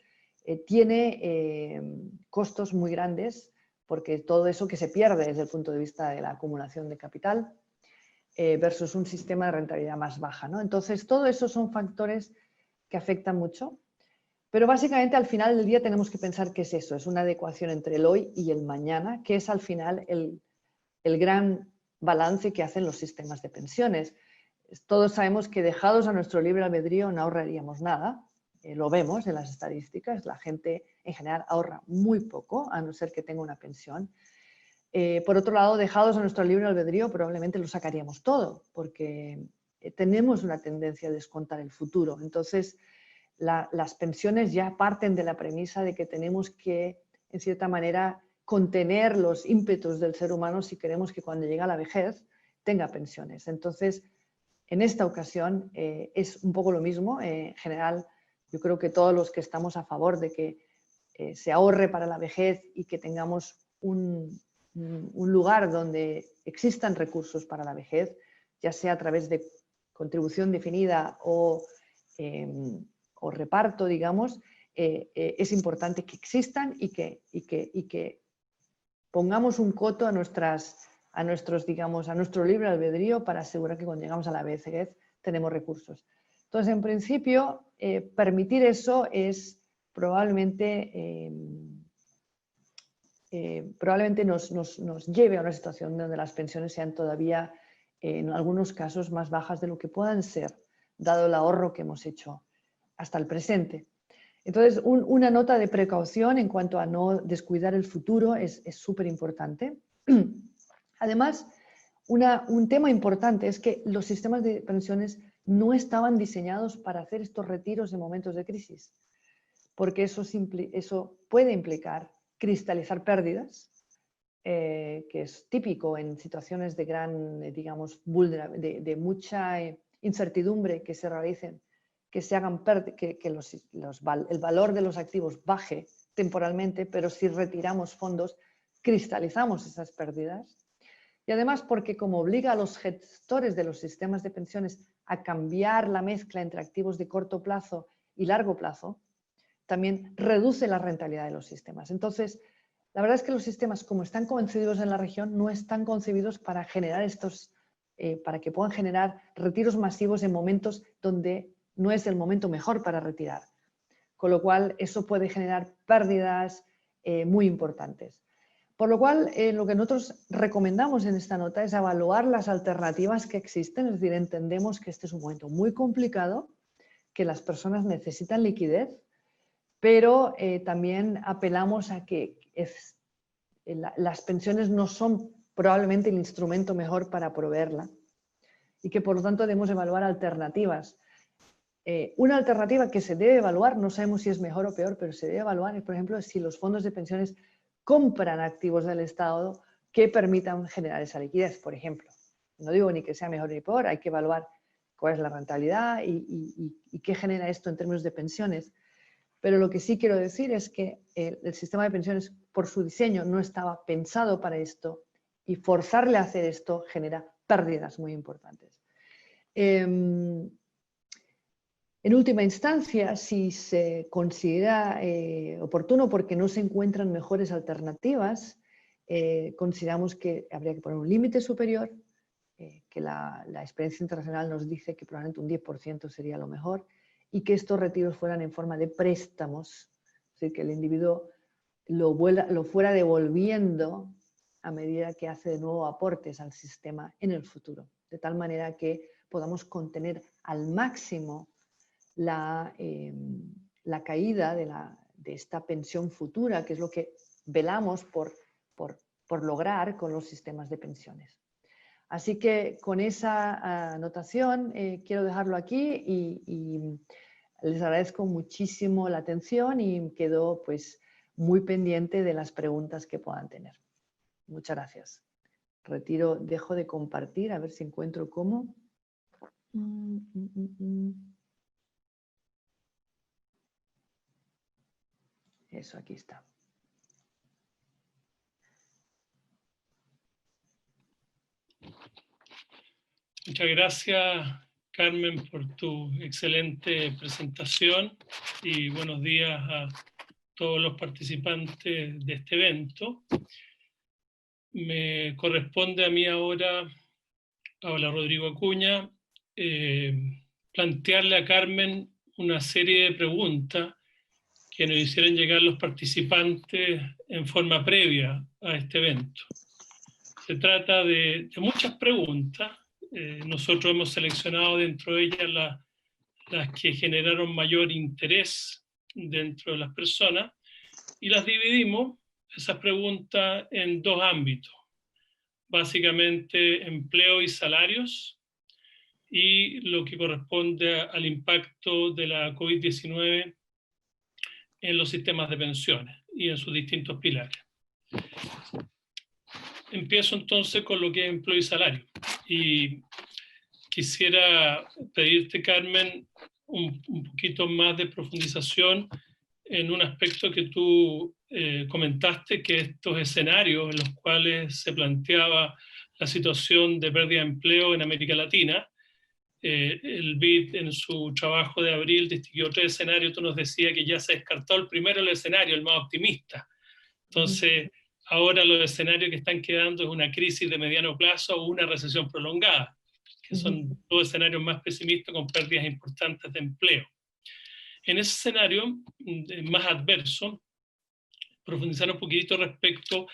tiene costos muy grandes, porque todo eso que se pierde desde el punto de vista de la acumulación de capital versus un sistema de rentabilidad más baja, ¿no? Entonces, todo eso son factores que afectan mucho. Pero básicamente al final del día tenemos que pensar que es eso, es una adecuación entre el hoy y el mañana, que es al final el gran balance que hacen los sistemas de pensiones. Todos sabemos que dejados a nuestro libre albedrío no ahorraríamos nada, lo vemos en las estadísticas, la gente en general ahorra muy poco, a no ser que tenga una pensión. Por otro lado, dejados a nuestro libre albedrío probablemente lo sacaríamos todo, porque tenemos una tendencia a descontar el futuro. Entonces, las pensiones ya parten de la premisa de que tenemos que, en cierta manera, contener los ímpetus del ser humano si queremos que cuando llegue a la vejez tenga pensiones. Entonces, en esta ocasión es un poco lo mismo. En general, yo creo que todos los que estamos a favor de que se ahorre para la vejez y que tengamos un lugar donde existan recursos para la vejez, ya sea a través de contribución definida o reparto, digamos, es importante que existan y que pongamos un coto a nuestro libre albedrío para asegurar que cuando llegamos a la vejez tenemos recursos. Entonces, en principio, permitir eso es probablemente nos lleve a una situación donde las pensiones sean todavía, en algunos casos, más bajas de lo que puedan ser, dado el ahorro que hemos hecho hasta el presente. Entonces, una nota de precaución en cuanto a no descuidar el futuro es súper importante. Además, un tema importante es que los sistemas de pensiones no estaban diseñados para hacer estos retiros en momentos de crisis, porque eso puede implicar cristalizar pérdidas, que es típico en situaciones de gran, digamos, de mucha incertidumbre que se realicen, que se hagan que el valor de los activos baje temporalmente, pero si retiramos fondos, cristalizamos esas pérdidas. Y además porque como obliga a los gestores de los sistemas de pensiones a cambiar la mezcla entre activos de corto plazo y largo plazo, también reduce la rentabilidad de los sistemas. Entonces, la verdad es que los sistemas, como están concebidos en la región, no están concebidos para generar para que puedan generar retiros masivos en momentos donde no es el momento mejor para retirar. Con lo cual, eso puede generar pérdidas muy importantes. Por lo cual, lo que nosotros recomendamos en esta nota es evaluar las alternativas que existen, es decir, entendemos que este es un momento muy complicado, que las personas necesitan liquidez, pero también apelamos a que las pensiones no son probablemente el instrumento mejor para proveerla y que por lo tanto debemos evaluar alternativas. Una alternativa que se debe evaluar, no sabemos si es mejor o peor, pero se debe evaluar, por ejemplo, si los fondos de pensiones compran activos del Estado que permitan generar esa liquidez, por ejemplo. No digo ni que sea mejor ni peor, hay que evaluar cuál es la rentabilidad y qué genera esto en términos de pensiones. Pero lo que sí quiero decir es que el sistema de pensiones, por su diseño, no estaba pensado para esto y forzarle a hacer esto genera pérdidas muy importantes. En última instancia, si se considera oportuno porque no se encuentran mejores alternativas, consideramos que habría que poner un límite superior, que la experiencia internacional nos dice que probablemente un 10% sería lo mejor, y que estos retiros fueran en forma de préstamos, es decir, que el individuo lo fuera devolviendo a medida que hace de nuevo aportes al sistema en el futuro, de tal manera que podamos contener al máximo la caída de esta pensión futura, que es lo que velamos por lograr con los sistemas de pensiones. Así que con esa anotación quiero dejarlo aquí y les agradezco muchísimo la atención y quedo pues muy pendiente de las preguntas que puedan tener. Muchas gracias. Dejo de compartir, a ver si encuentro cómo. Eso, aquí está. Muchas gracias, Carmen, por tu excelente presentación y buenos días a todos los participantes de este evento. Me corresponde a mí ahora, habla Rodrigo Acuña, plantearle a Carmen una serie de preguntas que nos hicieron llegar los participantes en forma previa a este evento. Se trata de muchas preguntas. Nosotros hemos seleccionado dentro de ellas las que generaron mayor interés dentro de las personas y las dividimos, esas preguntas, en dos ámbitos. Básicamente empleo y salarios, y lo que corresponde al impacto de la COVID-19 en los sistemas de pensiones y en sus distintos pilares. Empiezo entonces con lo que es empleo y salario. Y quisiera pedirte, Carmen, un poquito más de profundización en un aspecto que tú comentaste, que estos escenarios en los cuales se planteaba la situación de pérdida de empleo en América Latina. El BID en su trabajo de abril distinguió tres escenarios. Tú nos decías que ya se descartó el primero, el escenario, el más optimista. Entonces, ahora los escenarios que están quedando es una crisis de mediano plazo o una recesión prolongada, que son dos escenarios más pesimistas con pérdidas importantes de empleo. En ese escenario más adverso, profundizar un poquito respecto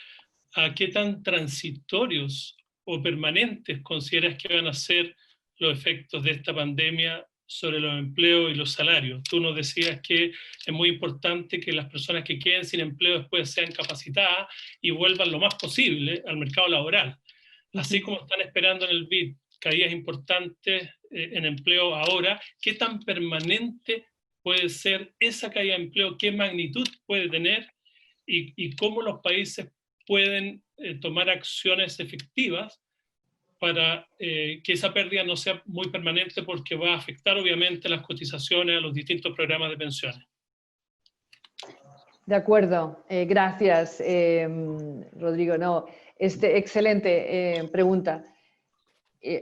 a qué tan transitorios o permanentes consideras que van a ser los efectos de esta pandemia sobre los empleos y los salarios. Tú nos decías que es muy importante que las personas que queden sin empleo después sean capacitadas y vuelvan lo más posible al mercado laboral. Así como están esperando en el BID caídas importantes en empleo ahora, ¿qué tan permanente puede ser esa caída de empleo? ¿Qué magnitud puede tener? Y cómo los países pueden tomar acciones efectivas para que esa pérdida no sea muy permanente, porque va a afectar obviamente las cotizaciones a los distintos programas de pensiones. De acuerdo, gracias, Rodrigo. No, excelente pregunta.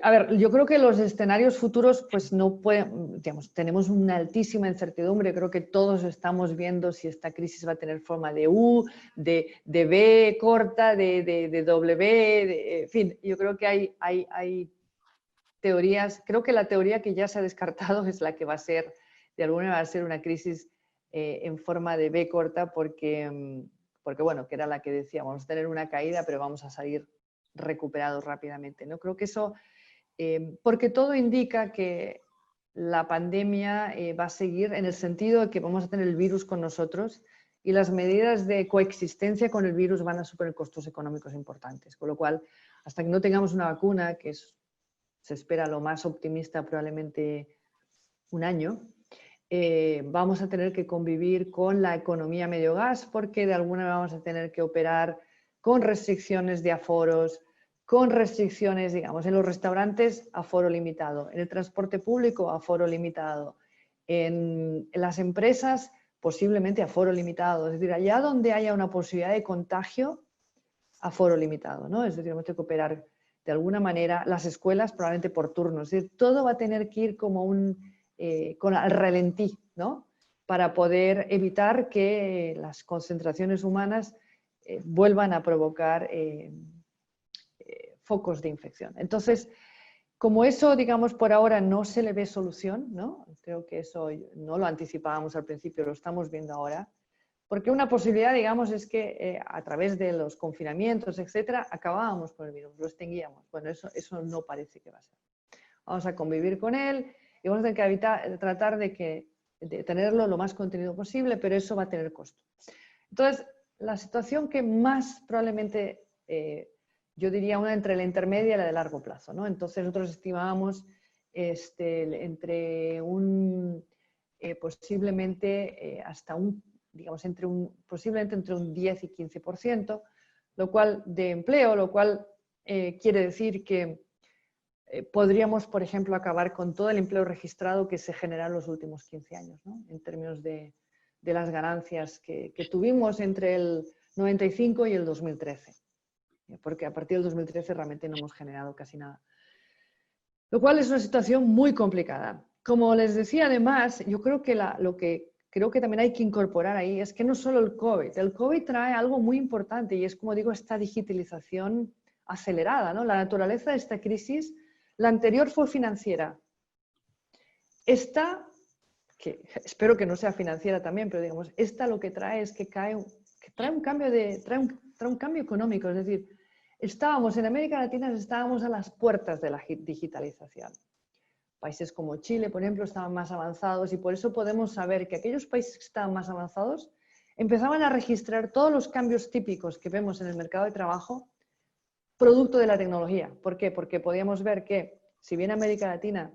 A ver, yo creo que los escenarios futuros, pues no pueden, digamos, tenemos una altísima incertidumbre. Creo que todos estamos viendo si esta crisis va a tener forma de U, de V corta, de W, en fin, yo creo que hay teorías. Creo que la teoría que ya se ha descartado es la que va a ser, de alguna manera, va a ser una crisis en forma de V corta, porque bueno, que era la que decía, vamos a tener una caída, pero vamos a salir recuperados rápidamente, ¿no? Creo que eso, porque todo indica que la pandemia va a seguir, en el sentido de que vamos a tener el virus con nosotros y las medidas de coexistencia con el virus van a suponer costos económicos importantes, con lo cual, hasta que no tengamos una vacuna, que se espera lo más optimista probablemente un año, vamos a tener que convivir con la economía medio gas, porque de alguna manera vamos a tener que operar con restricciones de aforos, con restricciones, digamos, en los restaurantes, aforo limitado, en el transporte público, aforo limitado, en las empresas, posiblemente aforo limitado. Es decir, allá donde haya una posibilidad de contagio, aforo limitado, ¿no? Es decir, vamos a tener que operar de alguna manera, las escuelas probablemente por turnos. Es decir, todo va a tener que ir como con al ralentí, ¿no? Para poder evitar que las concentraciones humanas vuelvan a provocar focos de infección. Entonces, como eso, digamos, por ahora no se le ve solución, ¿no? Creo que eso no lo anticipábamos al principio, lo estamos viendo ahora. Porque una posibilidad, digamos, es que a través de los confinamientos, etcétera, acabábamos con el virus, lo extinguíamos. Bueno, eso no parece que va a ser. Vamos a convivir con él y vamos a tener que tratar de tenerlo lo más contenido posible, pero eso va a tener costo. Entonces, la situación que más probablemente, yo diría una entre la intermedia y la de largo plazo, ¿no? Entonces, nosotros estimábamos entre posiblemente hasta digamos, posiblemente entre un 10 y 15%, lo cual de empleo, lo cual quiere decir que podríamos, por ejemplo, acabar con todo el empleo registrado que se genera en los últimos 15 años, ¿no? En términos de de las ganancias que tuvimos entre el 95 y el 2013. Porque a partir del 2013 realmente no hemos generado casi nada. Lo cual es una situación muy complicada. Como les decía, además, yo creo que lo que creo que también hay que incorporar ahí es que no solo el COVID trae algo muy importante y es, como digo, esta digitalización acelerada, ¿no? La naturaleza de esta crisis, la anterior fue financiera. Esta, que espero que no sea financiera también, pero digamos, esta lo que trae es que trae un cambio económico, es decir, estábamos en América Latina, estábamos a las puertas de la digitalización. Países como Chile, por ejemplo, estaban más avanzados y por eso podemos saber que aquellos países que estaban más avanzados empezaban a registrar todos los cambios típicos que vemos en el mercado de trabajo producto de la tecnología. ¿Por qué? Porque podíamos ver que, si bien América Latina,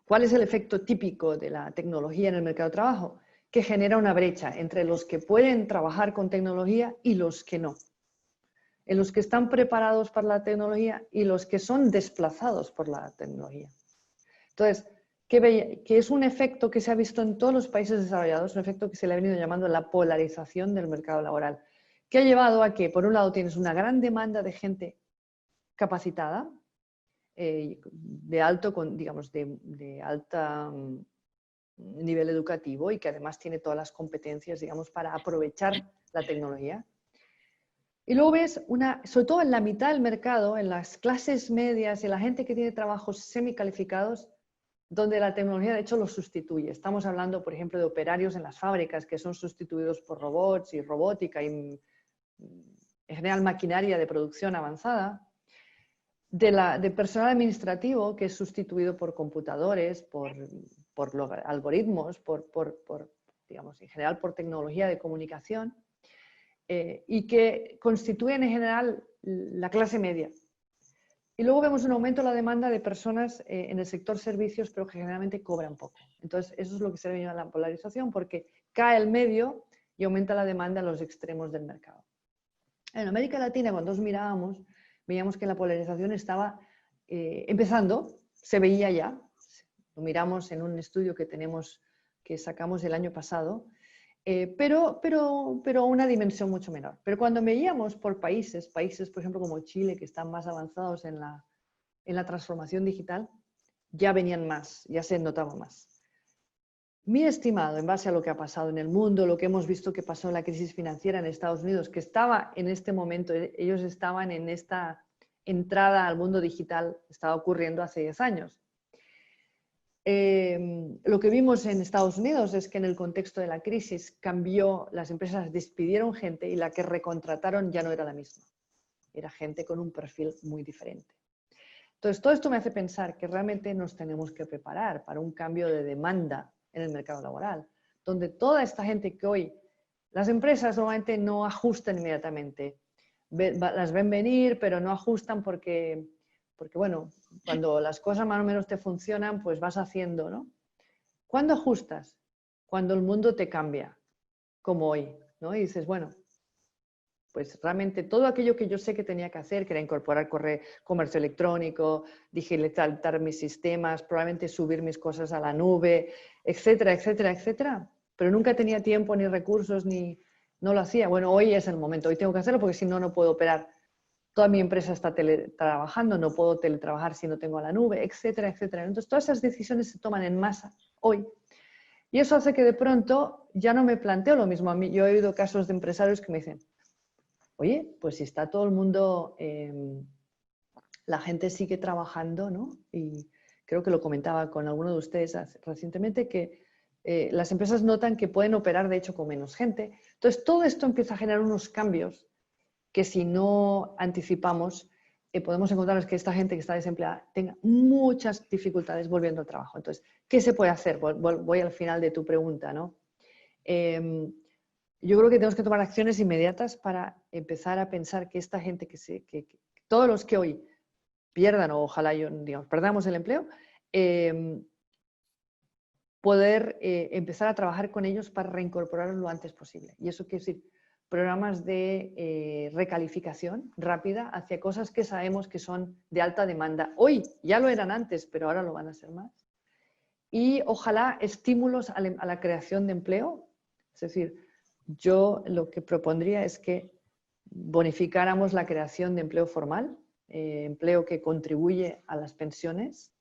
¿cuál es el efecto típico de la tecnología en el mercado de trabajo? Que genera una brecha entre los que pueden trabajar con tecnología y los que no. En los que están preparados para la tecnología y los que son desplazados por la tecnología. Entonces, que es un efecto que se ha visto en todos los países desarrollados, un efecto que se le ha venido llamando la polarización del mercado laboral, que ha llevado a que, por un lado, tienes una gran demanda de gente capacitada, de alto, digamos, de alta nivel educativo y que además tiene todas las competencias, digamos, para aprovechar la tecnología. Y luego ves, sobre todo en la mitad del mercado, en las clases medias y la gente que tiene trabajos semicalificados, donde la tecnología de hecho los sustituye. Estamos hablando, por ejemplo, de operarios en las fábricas que son sustituidos por robots y robótica y en general maquinaria de producción avanzada, de personal administrativo que es sustituido por computadores, por algoritmos, digamos, en general por tecnología de comunicación. Y que constituyen en general la clase media. Y luego vemos un aumento en la demanda de personas en el sector servicios, pero que generalmente cobran poco. Entonces, eso es lo que se ve en la polarización, porque cae el medio y aumenta la demanda en los extremos del mercado. En América Latina, cuando nos mirábamos, veíamos que la polarización estaba empezando, se veía ya. Lo miramos en un estudio que sacamos el año pasado, pero a una dimensión mucho menor. Pero cuando veíamos por países, por ejemplo como Chile, que están más avanzados en la transformación digital, ya venían más, ya se notaba más. Mi estimado, en base a lo que ha pasado en el mundo, lo que hemos visto que pasó en la crisis financiera en Estados Unidos, que estaba en este momento, ellos estaban en esta entrada al mundo digital, estaba ocurriendo hace 10 años. Lo que vimos en Estados Unidos es que en el contexto de la crisis cambió, las empresas despidieron gente y la que recontrataron ya no era la misma. Era gente con un perfil muy diferente. Entonces, todo esto me hace pensar que realmente nos tenemos que preparar para un cambio de demanda en el mercado laboral, donde toda esta gente que hoy las empresas normalmente no ajustan inmediatamente, las ven venir, pero no ajustan porque bueno, cuando las cosas más o menos te funcionan, pues vas haciendo, ¿no? ¿Cuándo ajustas? Cuando el mundo te cambia, como hoy, ¿no? Y dices, bueno, pues realmente todo aquello que yo sé que tenía que hacer, que era incorporar comercio electrónico, digitalizar mis sistemas, probablemente subir mis cosas a la nube, etcétera, etcétera, etcétera. Pero nunca tenía tiempo ni recursos, no lo hacía. Bueno, hoy es el momento, hoy tengo que hacerlo porque si no, no puedo operar. Toda mi empresa está teletrabajando, no puedo teletrabajar si no tengo a la nube, etcétera, etcétera. Entonces, todas esas decisiones se toman en masa hoy. Y eso hace que de pronto ya no me planteo lo mismo a mí. Yo he oído casos de empresarios que me dicen, oye, pues si está todo el mundo, la gente sigue trabajando, ¿no? Y creo que lo comentaba con alguno de ustedes recientemente, que las empresas notan que pueden operar, de hecho, con menos gente. Entonces, todo esto empieza a generar unos cambios que si no anticipamos, podemos encontrarnos que esta gente que está desempleada tenga muchas dificultades volviendo al trabajo. Entonces, ¿qué se puede hacer? Voy al final de tu pregunta, ¿no? Yo creo que tenemos que tomar acciones inmediatas para empezar a pensar que esta gente, que todos los que hoy pierdan, o ojalá digamos, perdamos el empleo, poder empezar a trabajar con ellos para reincorporarlos lo antes posible. Y eso quiere decir programas de recalificación rápida hacia cosas que sabemos que son de alta demanda. Hoy ya lo eran antes, pero ahora lo van a ser más. y ojalá estímulos a la creación de empleo. Es decir, yo lo que propondría es que bonificáramos la creación de empleo formal, empleo que contribuye a las pensiones,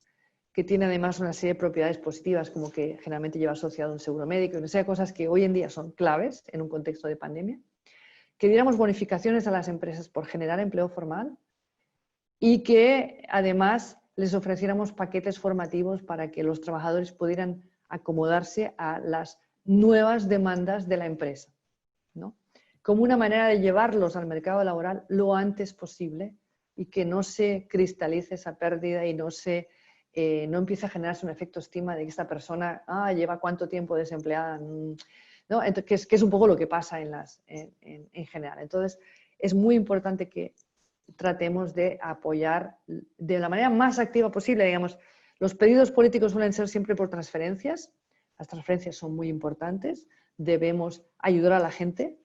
que tiene además una serie de propiedades positivas, como que generalmente lleva asociado un seguro médico, y una serie de cosas que hoy en día son claves en un contexto de pandemia. Que diéramos bonificaciones a las empresas por generar empleo formal y que además les ofreciéramos paquetes formativos para que los trabajadores pudieran acomodarse a las nuevas demandas de la empresa, ¿no? Como una manera de llevarlos al mercado laboral lo antes posible y que no se cristalice esa pérdida y no empiece a generarse un efecto estima de que esta persona lleva cuánto tiempo desempleada, ¿no? Entonces, que es un poco lo que pasa en general. Entonces, es muy importante que tratemos de apoyar de la manera más activa posible. Digamos, los pedidos políticos suelen ser siempre por transferencias. Las transferencias son muy importantes. Debemos ayudar a la gente,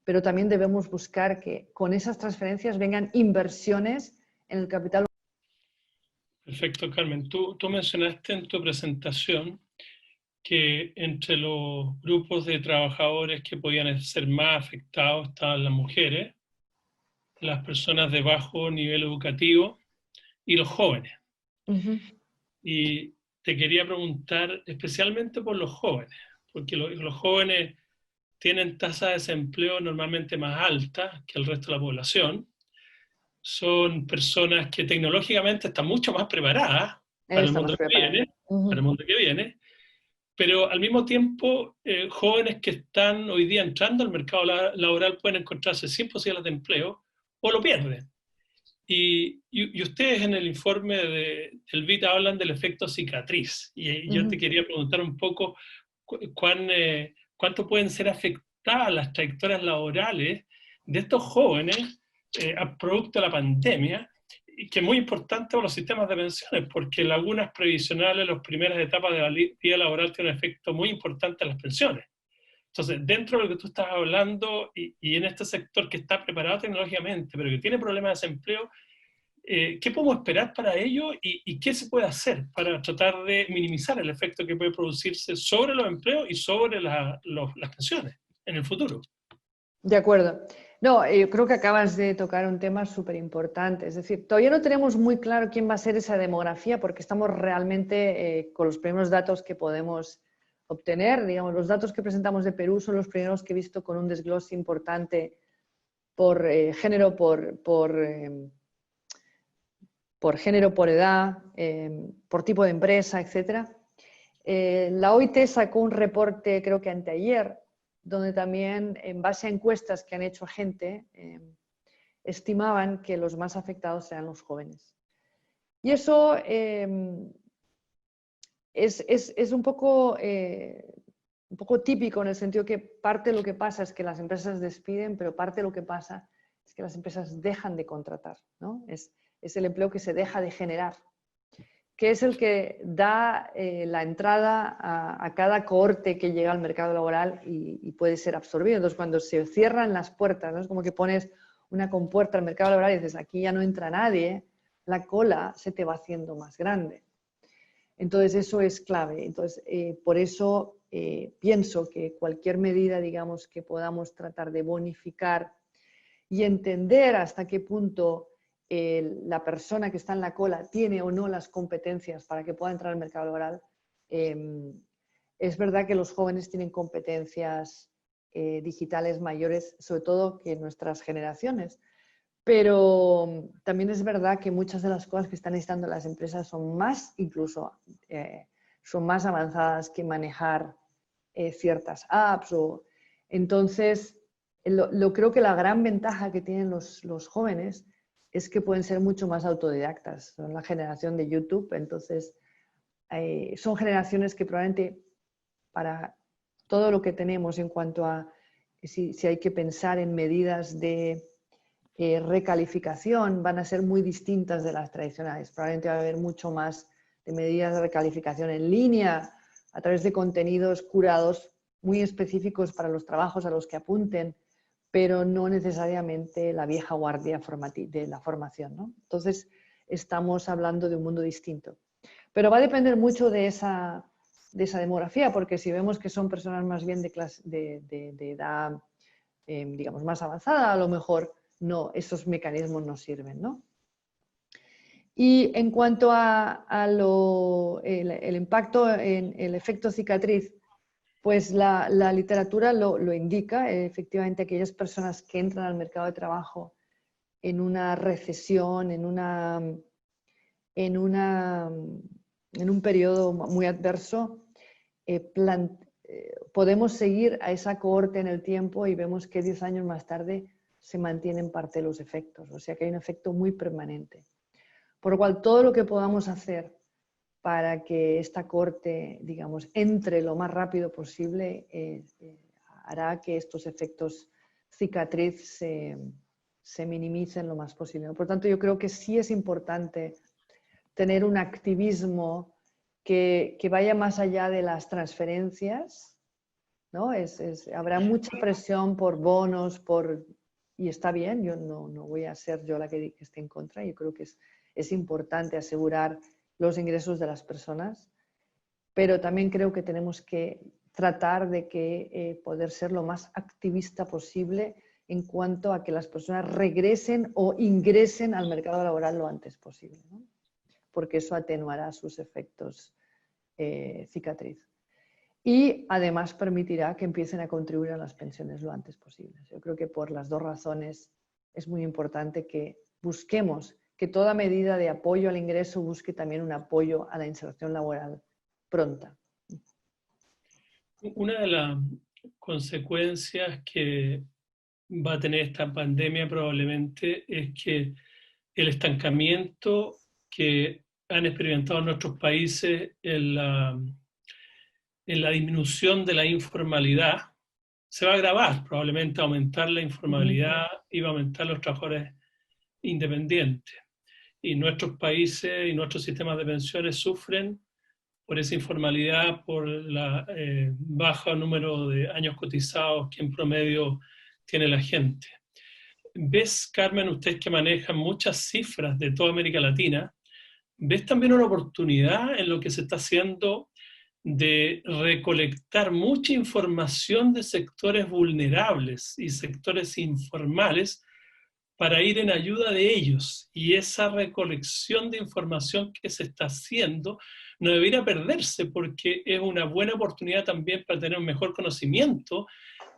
pero también debemos buscar que con esas transferencias vengan inversiones en el capital. Perfecto, Carmen. Tú mencionaste en tu presentación que entre los grupos de trabajadores que podían ser más afectados estaban las mujeres, las personas de bajo nivel educativo y los jóvenes. Y te quería preguntar especialmente por los jóvenes, porque los jóvenes tienen tasas de desempleo normalmente más altas que el resto de la población. Son personas que tecnológicamente están mucho más preparadas para el mundo que viene, pero al mismo tiempo jóvenes que están hoy día entrando al mercado laboral pueden encontrarse sin posibilidades de empleo o lo pierden. Y ustedes en el informe del BIT hablan del efecto cicatriz. Y yo te quería preguntar un poco cuánto pueden ser afectadas las trayectorias laborales de estos jóvenes a producto de la pandemia, que es muy importante para los sistemas de pensiones, porque lagunas previsionales, las primeras etapas de la vida laboral tienen un efecto muy importante en las pensiones. Entonces, dentro de lo que tú estás hablando y en este sector que está preparado tecnológicamente, pero que tiene problemas de desempleo, ¿qué podemos esperar para ello y qué se puede hacer para tratar de minimizar el efecto que puede producirse sobre los empleos y sobre las pensiones en el futuro? De acuerdo. No, yo creo que acabas de tocar un tema súper importante. Es decir, todavía no tenemos muy claro quién va a ser esa demografía porque estamos realmente con los primeros datos que podemos obtener. Digamos, los datos que presentamos de Perú son los primeros que he visto con un desglose importante por género, por género, por edad, por tipo de empresa, etc. La OIT sacó un reporte, creo que anteayer, donde también, en base a encuestas que han hecho gente, estimaban que los más afectados serán los jóvenes. Y eso es un poco típico en el sentido que parte de lo que pasa es que las empresas despiden, pero parte de lo que pasa es que las empresas dejan de contratar, ¿no? Es el empleo que se deja de generar, que es el que da la entrada a cada cohorte que llega al mercado laboral y puede ser absorbido. Entonces, cuando se cierran las puertas, ¿no? Es como que pones una compuerta al mercado laboral y dices, aquí ya no entra nadie, la cola se te va haciendo más grande. Entonces, eso es clave. Entonces, por eso pienso que cualquier medida, digamos, que podamos tratar de bonificar y entender hasta qué punto la persona que está en la cola tiene o no las competencias para que pueda entrar al mercado laboral. Es verdad que los jóvenes tienen competencias digitales mayores, sobre todo que nuestras generaciones, pero también es verdad que muchas de las cosas que están necesitando las empresas son más, incluso, son más avanzadas que manejar ciertas apps. Entonces, creo que la gran ventaja que tienen los jóvenes es que pueden ser mucho más autodidactas. Son la generación de YouTube, entonces son generaciones que probablemente para todo lo que tenemos en cuanto a si hay que pensar en medidas de recalificación, van a ser muy distintas de las tradicionales. Probablemente va a haber mucho más de medidas de recalificación en línea, a través de contenidos curados muy específicos para los trabajos a los que apunten, pero no necesariamente la vieja guardia de la formación, ¿no? Entonces, estamos hablando de un mundo distinto. Pero va a depender mucho de esa esa demografía, porque si vemos que son personas más bien de edad, digamos, más avanzada, a lo mejor no, esos mecanismos no sirven, ¿no? Y en cuanto a el impacto en el efecto cicatriz, pues la literatura lo indica. Efectivamente, aquellas personas que entran al mercado de trabajo en una recesión, en un periodo muy adverso, podemos seguir a esa cohorte en el tiempo y vemos que 10 años más tarde se mantienen parte de los efectos. O sea que hay un efecto muy permanente. Por lo cual, todo lo que podamos hacer para que esta cohorte, digamos, entre lo más rápido posible, hará que estos efectos cicatriz se minimicen lo más posible. Por tanto, yo creo que sí es importante tener un activismo que vaya más allá de las transferencias, ¿no? Habrá mucha presión por bonos, y está bien, yo no voy a ser yo la que esté en contra, yo creo que es importante asegurar los ingresos de las personas, pero también creo que tenemos que tratar de poder ser lo más activista posible en cuanto a que las personas regresen o ingresen al mercado laboral lo antes posible, ¿no? Porque eso atenuará sus efectos cicatriz. Y además permitirá que empiecen a contribuir a las pensiones lo antes posible. Yo creo que por las dos razones es muy importante que busquemos que toda medida de apoyo al ingreso busque también un apoyo a la inserción laboral pronta. Una de las consecuencias que va a tener esta pandemia probablemente es que el estancamiento que han experimentado nuestros países en la disminución de la informalidad se va a agravar, probablemente aumentar la informalidad y va a aumentar los trabajadores independientes. Y nuestros países y nuestros sistemas de pensiones sufren por esa informalidad, por la baja número de años cotizados que en promedio tiene la gente. ¿Ves, Carmen, ustedes que manejan muchas cifras de toda América Latina, ves también una oportunidad en lo que se está haciendo de recolectar mucha información de sectores vulnerables y sectores informales para ir en ayuda de ellos? Y esa recolección de información que se está haciendo no debería perderse, porque es una buena oportunidad también para tener un mejor conocimiento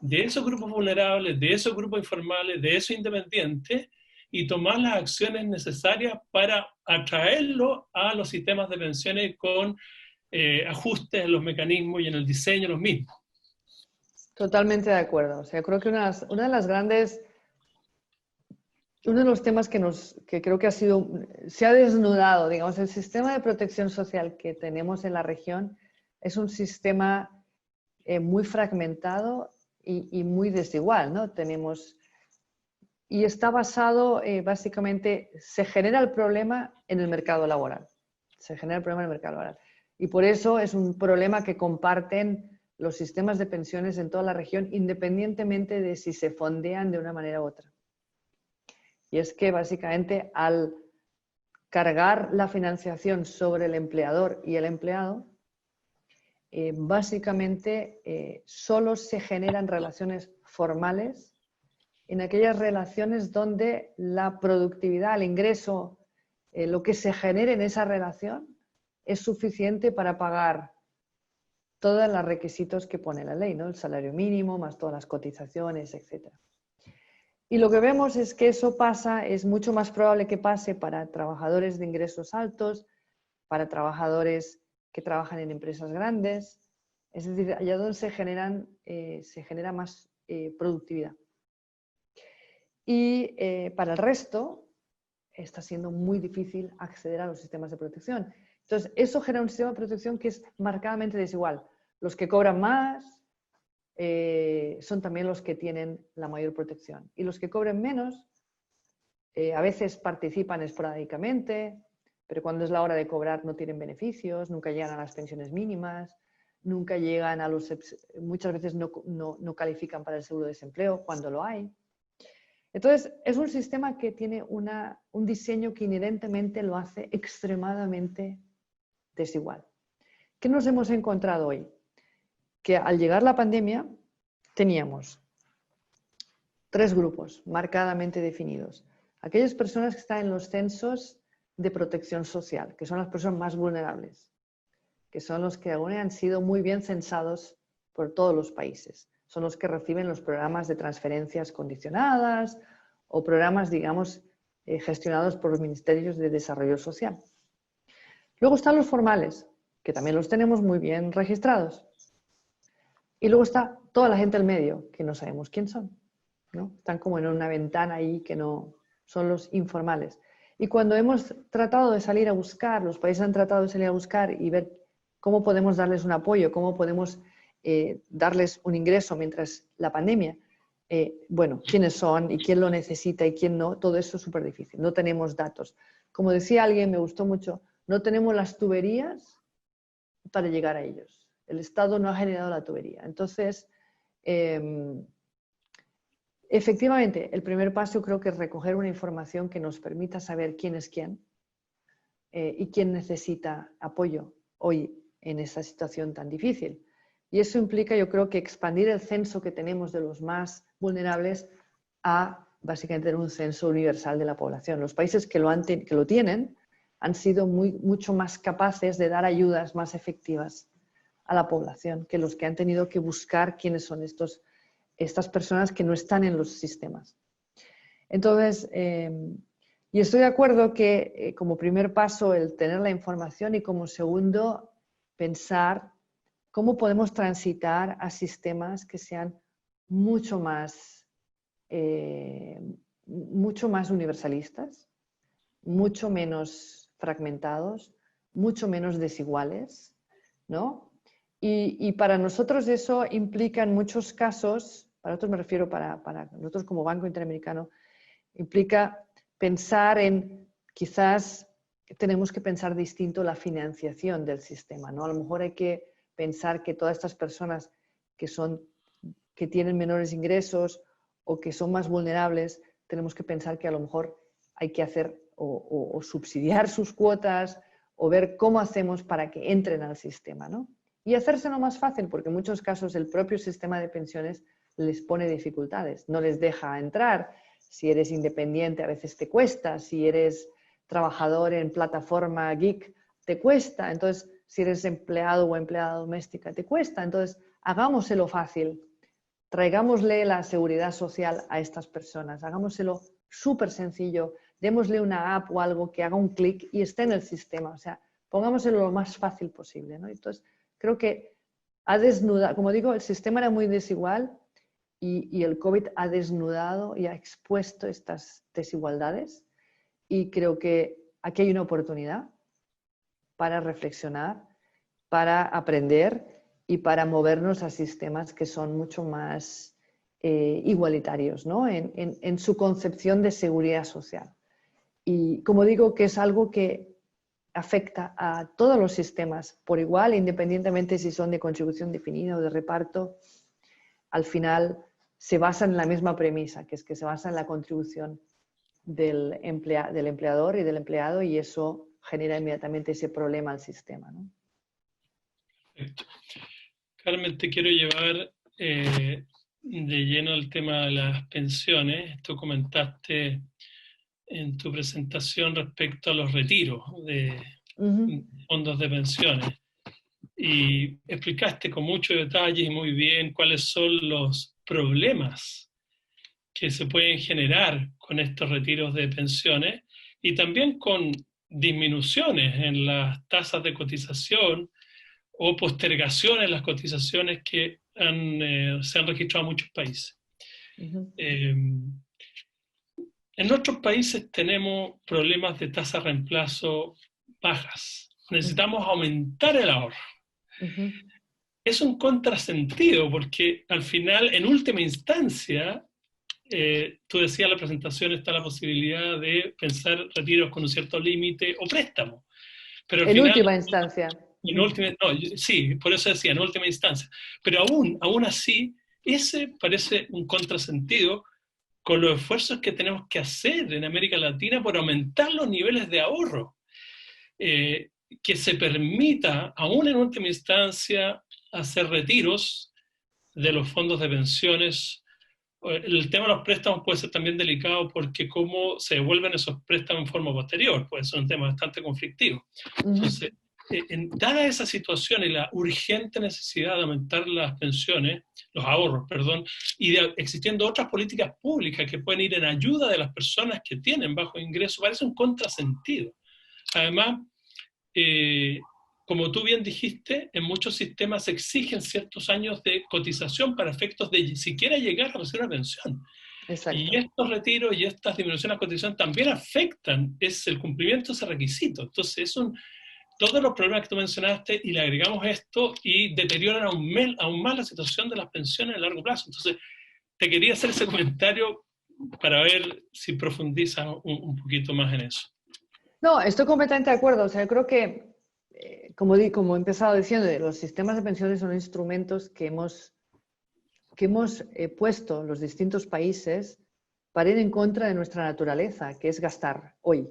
de esos grupos vulnerables, de esos grupos informales, de esos independientes, y tomar las acciones necesarias para atraerlo a los sistemas de pensiones con ajustes en los mecanismos y en el diseño los mismos. Totalmente de acuerdo. O sea, creo que uno de los temas que creo que se ha desnudado, digamos, el sistema de protección social que tenemos en la región es un sistema muy fragmentado y muy desigual, ¿no? Y está basado, básicamente, se genera el problema en el mercado laboral. Se genera el problema en el mercado laboral. Y por eso es un problema que comparten los sistemas de pensiones en toda la región, independientemente de si se fondean de una manera u otra. Y es que, básicamente, al cargar la financiación sobre el empleador y el empleado, básicamente solo se generan relaciones formales en aquellas relaciones donde la productividad, el ingreso, lo que se genere en esa relación es suficiente para pagar todos los requisitos que pone la ley, ¿no? El salario mínimo, más todas las cotizaciones, etc. Y lo que vemos es que eso es mucho más probable que pase para trabajadores de ingresos altos, para trabajadores que trabajan en empresas grandes, es decir, allá donde se genera más productividad. Y para el resto está siendo muy difícil acceder a los sistemas de protección. Entonces, eso genera un sistema de protección que es marcadamente desigual. Los que cobran más son también los que tienen la mayor protección. Y los que cobren menos, a veces participan esporádicamente, pero cuando es la hora de cobrar no tienen beneficios, nunca llegan a las pensiones mínimas, nunca llegan muchas veces no califican para el seguro de desempleo cuando lo hay. Entonces, es un sistema que tiene un diseño que inherentemente lo hace extremadamente desigual. ¿Qué nos hemos encontrado hoy? Que al llegar la pandemia teníamos 3 grupos marcadamente definidos. Aquellas personas que están en los censos de protección social, que son las personas más vulnerables, que son los que aún han sido muy bien censados por todos los países. Son los que reciben los programas de transferencias condicionadas o programas, digamos, gestionados por los ministerios de desarrollo social. Luego están los formales, que también los tenemos muy bien registrados. Y luego está toda la gente al medio, que no sabemos quién son, ¿no? Están como en una ventana ahí que no son los informales. Y cuando hemos tratado de salir a buscar, los países han tratado de salir a buscar y ver cómo podemos darles un apoyo, cómo podemos darles un ingreso mientras la pandemia, bueno, quiénes son y quién lo necesita y quién no, todo eso es súper difícil. No tenemos datos. Como decía alguien, me gustó mucho, no tenemos las tuberías para llegar a ellos. El Estado no ha generado la tubería. Entonces, efectivamente, el primer paso creo que es recoger una información que nos permita saber quién es quién y quién necesita apoyo hoy en esta situación tan difícil. Y eso implica, yo creo, que expandir el censo que tenemos de los más vulnerables a básicamente tener un censo universal de la población. Los países que lo tienen han sido mucho más capaces de dar ayudas más efectivas a la población que los que han tenido que buscar quiénes son estas personas que no están en los sistemas. Entonces, y estoy de acuerdo que como primer paso el tener la información y como segundo pensar cómo podemos transitar a sistemas que sean mucho más universalistas, mucho menos fragmentados, mucho menos desiguales, ¿no? Y para nosotros eso implica en muchos casos, para nosotros me refiero para nosotros como Banco Interamericano, implica pensar en quizás tenemos que pensar distinto la financiación del sistema, ¿no? A lo mejor hay que pensar que todas estas personas que tienen menores ingresos o que son más vulnerables, tenemos que pensar que a lo mejor hay que hacer o subsidiar sus cuotas o ver cómo hacemos para que entren al sistema, ¿no? Y hacérselo más fácil, porque en muchos casos el propio sistema de pensiones les pone dificultades, no les deja entrar. Si eres independiente a veces te cuesta, si eres trabajador en plataforma geek te cuesta, entonces si eres empleado o empleada doméstica te cuesta, entonces hagámoselo fácil, traigámosle la seguridad social a estas personas, hagámoselo súper sencillo, démosle una app o algo que haga un clic y esté en el sistema, o sea, pongámoselo lo más fácil posible, ¿no? Entonces creo que ha desnudado, como digo, el sistema era muy desigual y el COVID ha desnudado y ha expuesto estas desigualdades y creo que aquí hay una oportunidad para reflexionar, para aprender y para movernos a sistemas que son mucho más igualitarios, ¿no? en su concepción de seguridad social. Y como digo, que es algo que afecta a todos los sistemas por igual, independientemente si son de contribución definida o de reparto, al final se basan en la misma premisa, que es que se basa en la contribución del empleador y del empleado, y eso genera inmediatamente ese problema al sistema, ¿no? Perfecto. Carmen, te quiero llevar de lleno al tema de las pensiones. Tú comentaste en tu presentación respecto a los retiros de fondos de pensiones y explicaste con mucho detalle y muy bien cuáles son los problemas que se pueden generar con estos retiros de pensiones y también con disminuciones en las tasas de cotización o postergaciones en las cotizaciones que se han registrado en muchos países. En otros países tenemos problemas de tasa de reemplazo bajas. Necesitamos aumentar el ahorro. Es un contrasentido porque al final, en última instancia, tú decías en la presentación, está la posibilidad de pensar retiros con un cierto límite o préstamo. Pero al final, última instancia. Sí, por eso decía, en última instancia. Pero aún así, ese parece un contrasentido con los esfuerzos que tenemos que hacer en América Latina por aumentar los niveles de ahorro. que se permita, aún en última instancia, hacer retiros de los fondos de pensiones. El tema de los préstamos puede ser también delicado porque cómo se devuelven esos préstamos en forma posterior puede ser un tema bastante conflictivo. Entonces, dada esa situación y la urgente necesidad de aumentar las pensiones, los ahorros, perdón, y existiendo otras políticas públicas que pueden ir en ayuda de las personas que tienen bajo ingreso, parece un contrasentido. Además, como tú bien dijiste, en muchos sistemas se exigen ciertos años de cotización para efectos de siquiera llegar a recibir una pensión. Exacto. Y estos retiros y estas disminuciones de cotización también afectan el cumplimiento de ese requisito. Entonces, todos los problemas que tú mencionaste y le agregamos esto y deterioran aún más la situación de las pensiones a largo plazo. Entonces, te quería hacer ese comentario para ver si profundiza un poquito más en eso. No, estoy completamente de acuerdo. O sea, yo creo que, como he empezado diciendo, los sistemas de pensiones son instrumentos que hemos puesto los distintos países para ir en contra de nuestra naturaleza, que es gastar hoy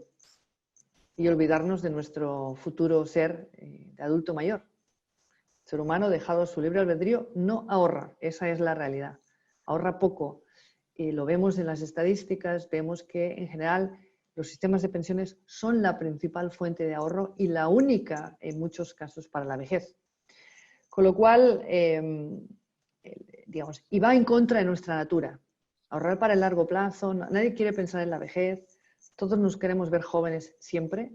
y olvidarnos de nuestro futuro ser de adulto mayor. El ser humano, dejado a su libre albedrío, no ahorra. Esa es la realidad. Ahorra poco. Y lo vemos en las estadísticas, vemos que en general los sistemas de pensiones son la principal fuente de ahorro y la única en muchos casos para la vejez. Con lo cual, digamos, y va en contra de nuestra natura. Ahorrar para el largo plazo, nadie quiere pensar en la vejez, todos nos queremos ver jóvenes siempre,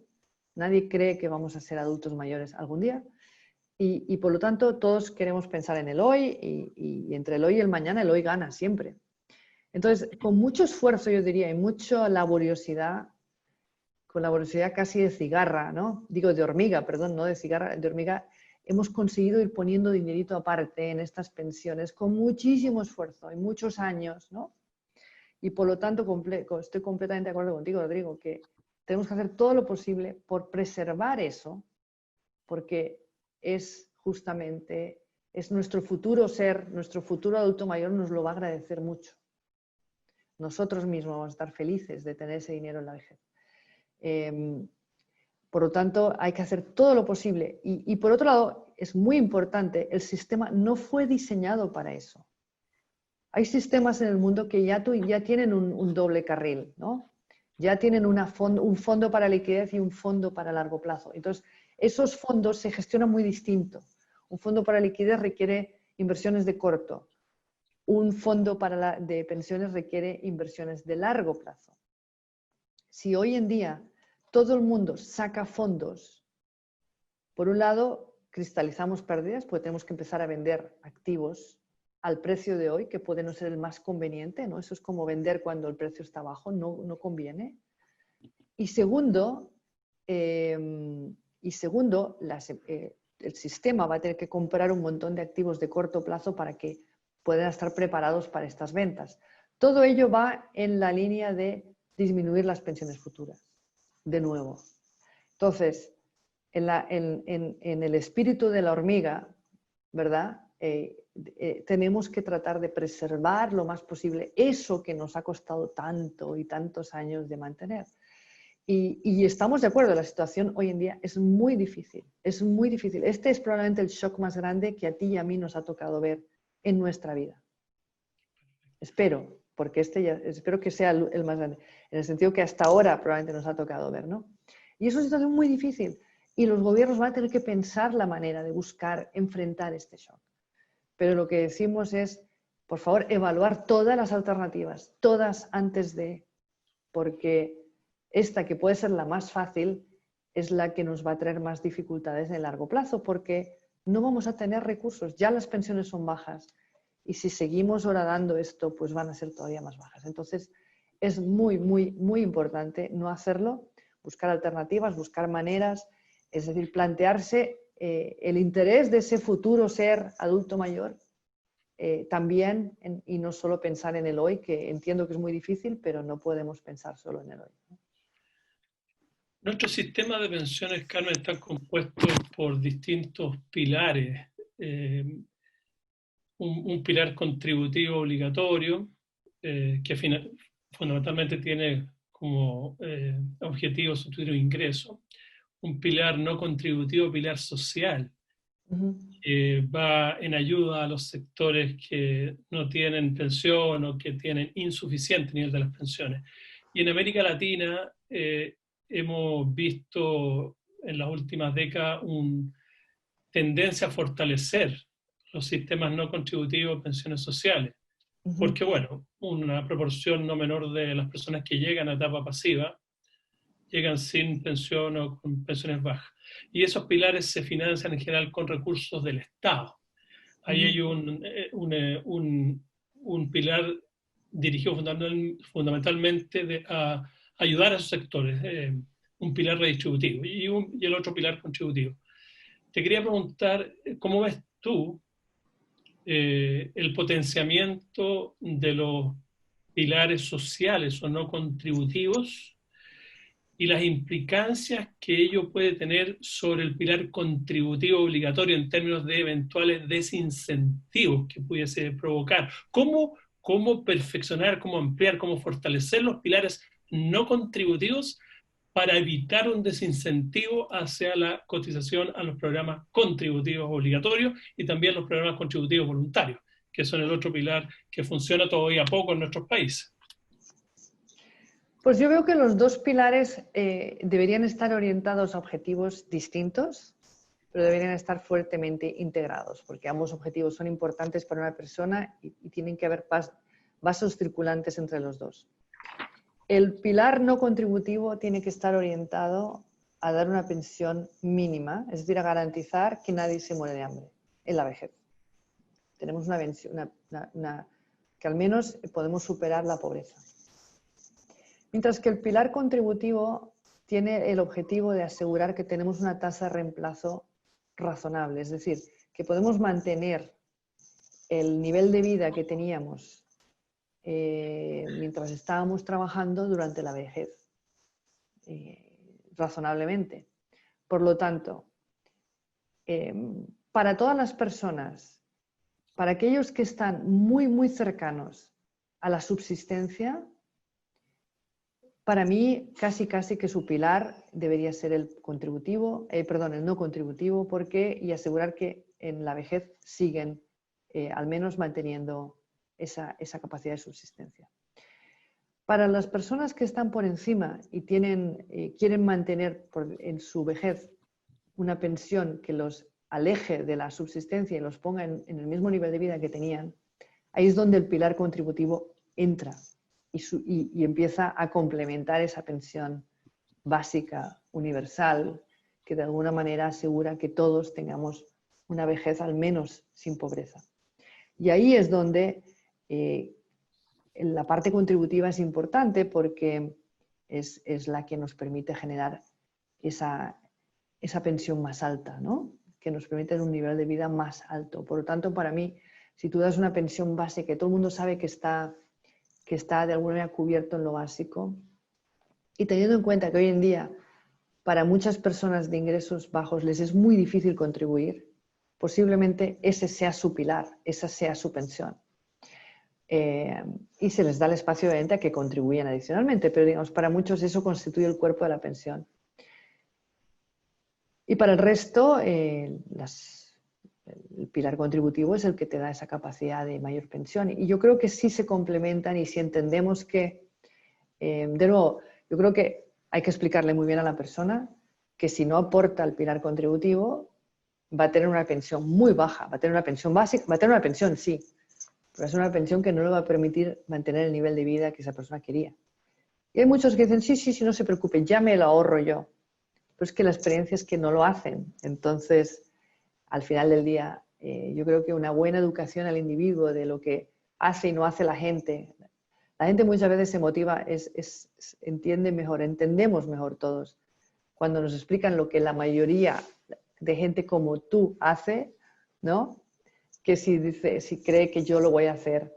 nadie cree que vamos a ser adultos mayores algún día y por lo tanto todos queremos pensar en el hoy y entre el hoy y el mañana el hoy gana siempre. Entonces, con mucho esfuerzo yo diría y mucha laboriosidad, con laboriosidad casi de cigarra, ¿no? Digo de hormiga, perdón, no de cigarra, de hormiga, hemos conseguido ir poniendo dinerito aparte en estas pensiones con muchísimo esfuerzo y muchos años, ¿no? Y por lo tanto, estoy completamente de acuerdo contigo, Rodrigo, que tenemos que hacer todo lo posible por preservar eso, porque es justamente, es nuestro futuro ser, nuestro futuro adulto mayor nos lo va a agradecer mucho. Nosotros mismos vamos a estar felices de tener ese dinero en la vejez. Por lo tanto, hay que hacer todo lo posible. Y por otro lado, es muy importante, el sistema no fue diseñado para eso. Hay sistemas en el mundo que ya tienen un doble carril, ¿no? Ya tienen un fondo para liquidez y un fondo para largo plazo. Entonces, esos fondos se gestionan muy distinto. Un fondo para liquidez requiere inversiones de corto. Un fondo de pensiones requiere inversiones de largo plazo. Si hoy en día todo el mundo saca fondos, por un lado, cristalizamos pérdidas, porque tenemos que empezar a vender activos al precio de hoy, que puede no ser el más conveniente, ¿no? Eso es como vender cuando el precio está bajo, no conviene. Y segundo, el sistema va a tener que comprar un montón de activos de corto plazo para que puedan estar preparados para estas ventas. Todo ello va en la línea de disminuir las pensiones futuras, de nuevo. Entonces, en el espíritu de la hormiga, ¿verdad? Tenemos que tratar de preservar lo más posible eso que nos ha costado tanto y tantos años de mantener. Y estamos de acuerdo, la situación hoy en día es muy difícil, es muy difícil. Este es probablemente el shock más grande que a ti y a mí nos ha tocado ver en nuestra vida. Espero, porque espero que sea el más grande, en el sentido que hasta ahora probablemente nos ha tocado ver, ¿no? Y es una situación muy difícil y los gobiernos van a tener que pensar la manera de buscar enfrentar este shock. Pero lo que decimos es, por favor, evaluar todas las alternativas, todas antes de, porque esta que puede ser la más fácil es la que nos va a traer más dificultades en el largo plazo, porque no vamos a tener recursos, ya las pensiones son bajas y si seguimos horadando esto, pues van a ser todavía más bajas. Entonces, es muy, muy, muy importante no hacerlo, buscar alternativas, buscar maneras, es decir, plantearse el interés de ese futuro ser adulto mayor también y no solo pensar en el hoy, que entiendo que es muy difícil, pero no podemos pensar solo en el hoy, ¿no? Nuestro sistema de pensiones, Carmen, está compuesto por distintos pilares. Un pilar contributivo obligatorio, que fundamentalmente tiene como objetivo sustituir un ingreso. un pilar no contributivo, pilar social, Ujú. que va en ayuda a los sectores que no tienen pensión o que tienen insuficiente nivel de las pensiones. Y en América Latina hemos visto en las últimas décadas una tendencia a fortalecer los sistemas no contributivos de pensiones sociales, Ujú. porque bueno, una proporción no menor de las personas que llegan a etapa pasiva llegan sin pensión o con pensiones bajas. Y esos pilares se financian en general con recursos del Estado. Ahí hay un pilar dirigido fundamentalmente a ayudar a esos sectores, un pilar redistributivo y el otro pilar contributivo. Te quería preguntar, ¿cómo ves tú el potenciamiento de los pilares sociales o no contributivos y las implicancias que ello puede tener sobre el pilar contributivo obligatorio en términos de eventuales desincentivos que pudiese provocar? ¿Cómo perfeccionar, cómo ampliar, cómo fortalecer los pilares no contributivos para evitar un desincentivo hacia la cotización a los programas contributivos obligatorios y también los programas contributivos voluntarios, que son el otro pilar que funciona todavía poco en nuestros países? Pues yo veo que los dos pilares deberían estar orientados a objetivos distintos, pero deberían estar fuertemente integrados, porque ambos objetivos son importantes para una persona y tienen que haber vasos circulantes entre los dos. El pilar no contributivo tiene que estar orientado a dar una pensión mínima, es decir, a garantizar que nadie se muere de hambre en la vejez. Tenemos que al menos podemos superar la pobreza. Mientras que el pilar contributivo tiene el objetivo de asegurar que tenemos una tasa de reemplazo razonable, es decir, que podemos mantener el nivel de vida que teníamos mientras estábamos trabajando durante la vejez, razonablemente. Por lo tanto, para todas las personas, para aquellos que están muy, muy cercanos a la subsistencia, para mí, casi que su pilar debería ser el contributivo, el no contributivo, y asegurar que en la vejez siguen al menos manteniendo esa capacidad de subsistencia. Para las personas que están por encima y quieren mantener en su vejez una pensión que los aleje de la subsistencia y los ponga en el mismo nivel de vida que tenían, ahí es donde el pilar contributivo entra. Y empieza a complementar esa pensión básica, universal, que de alguna manera asegura que todos tengamos una vejez al menos sin pobreza. Y ahí es donde la parte contributiva es importante porque es la que nos permite generar esa pensión más alta, ¿no? Que nos permite un nivel de vida más alto. Por lo tanto, para mí, si tú das una pensión base que todo el mundo sabe que está de alguna manera cubierto en lo básico. Y teniendo en cuenta que hoy en día para muchas personas de ingresos bajos les es muy difícil contribuir, posiblemente ese sea su pilar, esa sea su pensión. Y se les da el espacio de venta que contribuyen adicionalmente, pero digamos, para muchos eso constituye el cuerpo de la pensión. Y para el resto, el pilar contributivo es el que te da esa capacidad de mayor pensión. Y yo creo que sí se complementan y si entendemos que, de nuevo, yo creo que hay que explicarle muy bien a la persona que si no aporta el pilar contributivo va a tener una pensión muy baja, va a tener una pensión básica, va a tener una pensión, sí, pero es una pensión que no le va a permitir mantener el nivel de vida que esa persona quería. Y hay muchos que dicen, sí, no se preocupe, ya me lo ahorro yo. Pero es que la experiencia es que no lo hacen. Entonces, al final del día, yo creo que una buena educación al individuo de lo que hace y no hace la gente muchas veces se motiva, entiende mejor, entendemos mejor todos. Cuando nos explican lo que la mayoría de gente como tú hace, ¿no? Que si cree que yo lo voy a hacer.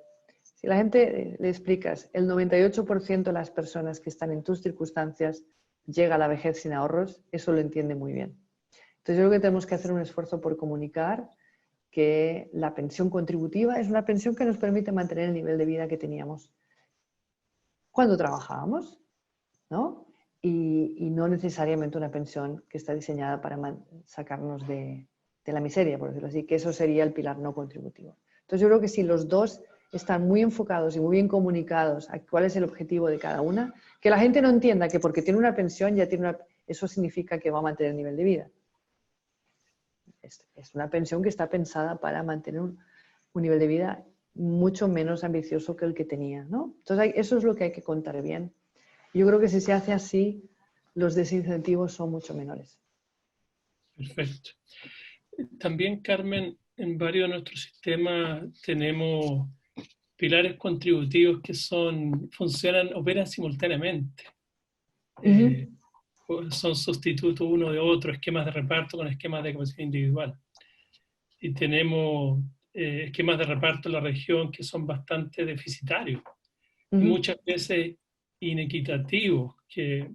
Si la gente le explicas, el 98% de las personas que están en tus circunstancias llega a la vejez sin ahorros, eso lo entiende muy bien. Entonces yo creo que tenemos que hacer un esfuerzo por comunicar que la pensión contributiva es una pensión que nos permite mantener el nivel de vida que teníamos cuando trabajábamos, ¿no? y no necesariamente una pensión que está diseñada para sacarnos de la miseria, por decirlo así, que eso sería el pilar no contributivo. Entonces yo creo que si los dos están muy enfocados y muy bien comunicados a cuál es el objetivo de cada una, que la gente no entienda que porque tiene una pensión ya tiene eso significa que va a mantener el nivel de vida. Es una pensión que está pensada para mantener un nivel de vida mucho menos ambicioso que el que tenía, ¿no? Entonces eso es lo que hay que contar bien. Yo creo que si se hace así, los desincentivos son mucho menores. Perfecto. También, Carmen, en varios de nuestros sistemas tenemos pilares contributivos que funcionan, operan simultáneamente. Son sustitutos uno de otro, esquemas de reparto con esquemas de capacidad individual. Y tenemos esquemas de reparto en la región que son bastante deficitarios y muchas veces inequitativos, que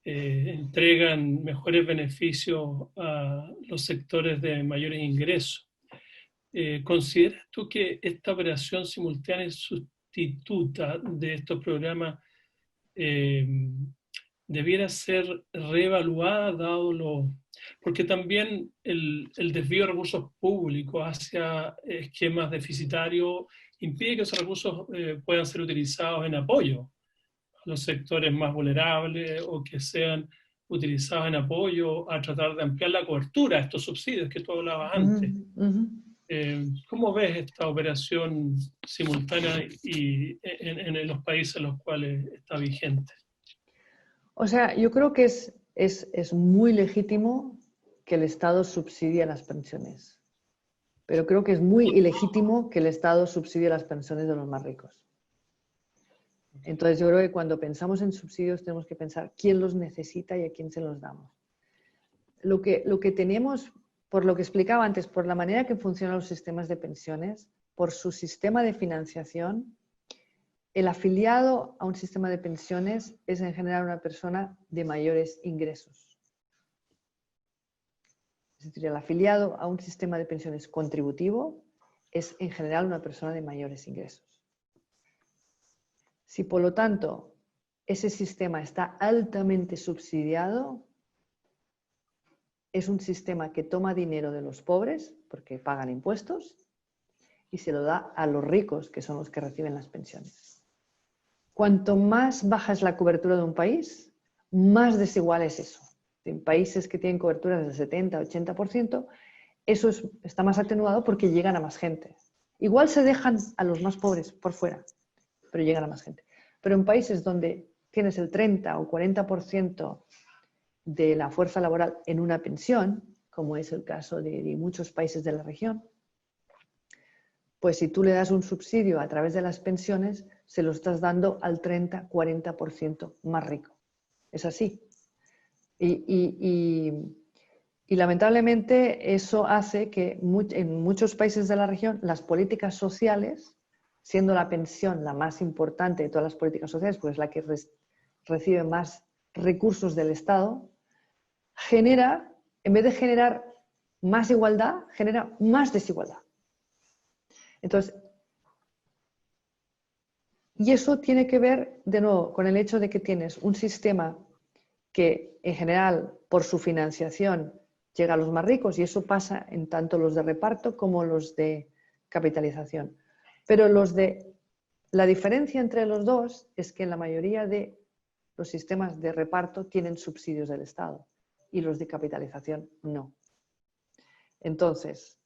entregan mejores beneficios a los sectores de mayores ingresos. ¿Consideras tú que esta operación simultánea y sustituta de estos programas debiera ser reevaluada dado porque también el desvío de recursos públicos hacia esquemas deficitarios impide que esos recursos puedan ser utilizados en apoyo a los sectores más vulnerables o que sean utilizados en apoyo a tratar de ampliar la cobertura a estos subsidios que tú hablabas antes? ¿Cómo ves esta operación simultánea y en los países en los cuales está vigente? O sea, yo creo que es muy legítimo que el Estado subsidie las pensiones, pero creo que es muy ilegítimo que el Estado subsidie las pensiones de los más ricos. Entonces yo creo que cuando pensamos en subsidios tenemos que pensar quién los necesita y a quién se los damos. Lo que tenemos, por lo que explicaba antes, por la manera que funcionan los sistemas de pensiones, por su sistema de financiación, el afiliado a un sistema de pensiones es en general una persona de mayores ingresos. Es decir, el afiliado a un sistema de pensiones contributivo es en general una persona de mayores ingresos. Si por lo tanto ese sistema está altamente subsidiado, es un sistema que toma dinero de los pobres, porque pagan impuestos, y se lo da a los ricos, que son los que reciben las pensiones. Cuanto más baja es la cobertura de un país, más desigual es eso. En países que tienen coberturas del 70, 80%, eso está más atenuado porque llegan a más gente. Igual se dejan a los más pobres por fuera, pero llegan a más gente. Pero en países donde tienes el 30 o 40% de la fuerza laboral en una pensión, como es el caso de muchos países de la región, pues si tú le das un subsidio a través de las pensiones, se lo estás dando al 30-40% más rico. Es así. Y lamentablemente eso hace que en muchos países de la región las políticas sociales, siendo la pensión la más importante de todas las políticas sociales, pues la que recibe más recursos del Estado, genera, en vez de generar más igualdad, genera más desigualdad. Entonces, y eso tiene que ver, de nuevo, con el hecho de que tienes un sistema que, en general, por su financiación, llega a los más ricos, y eso pasa en tanto los de reparto como los de capitalización. Pero la diferencia entre los dos es que en la mayoría de los sistemas de reparto tienen subsidios del Estado y los de capitalización no. Entonces,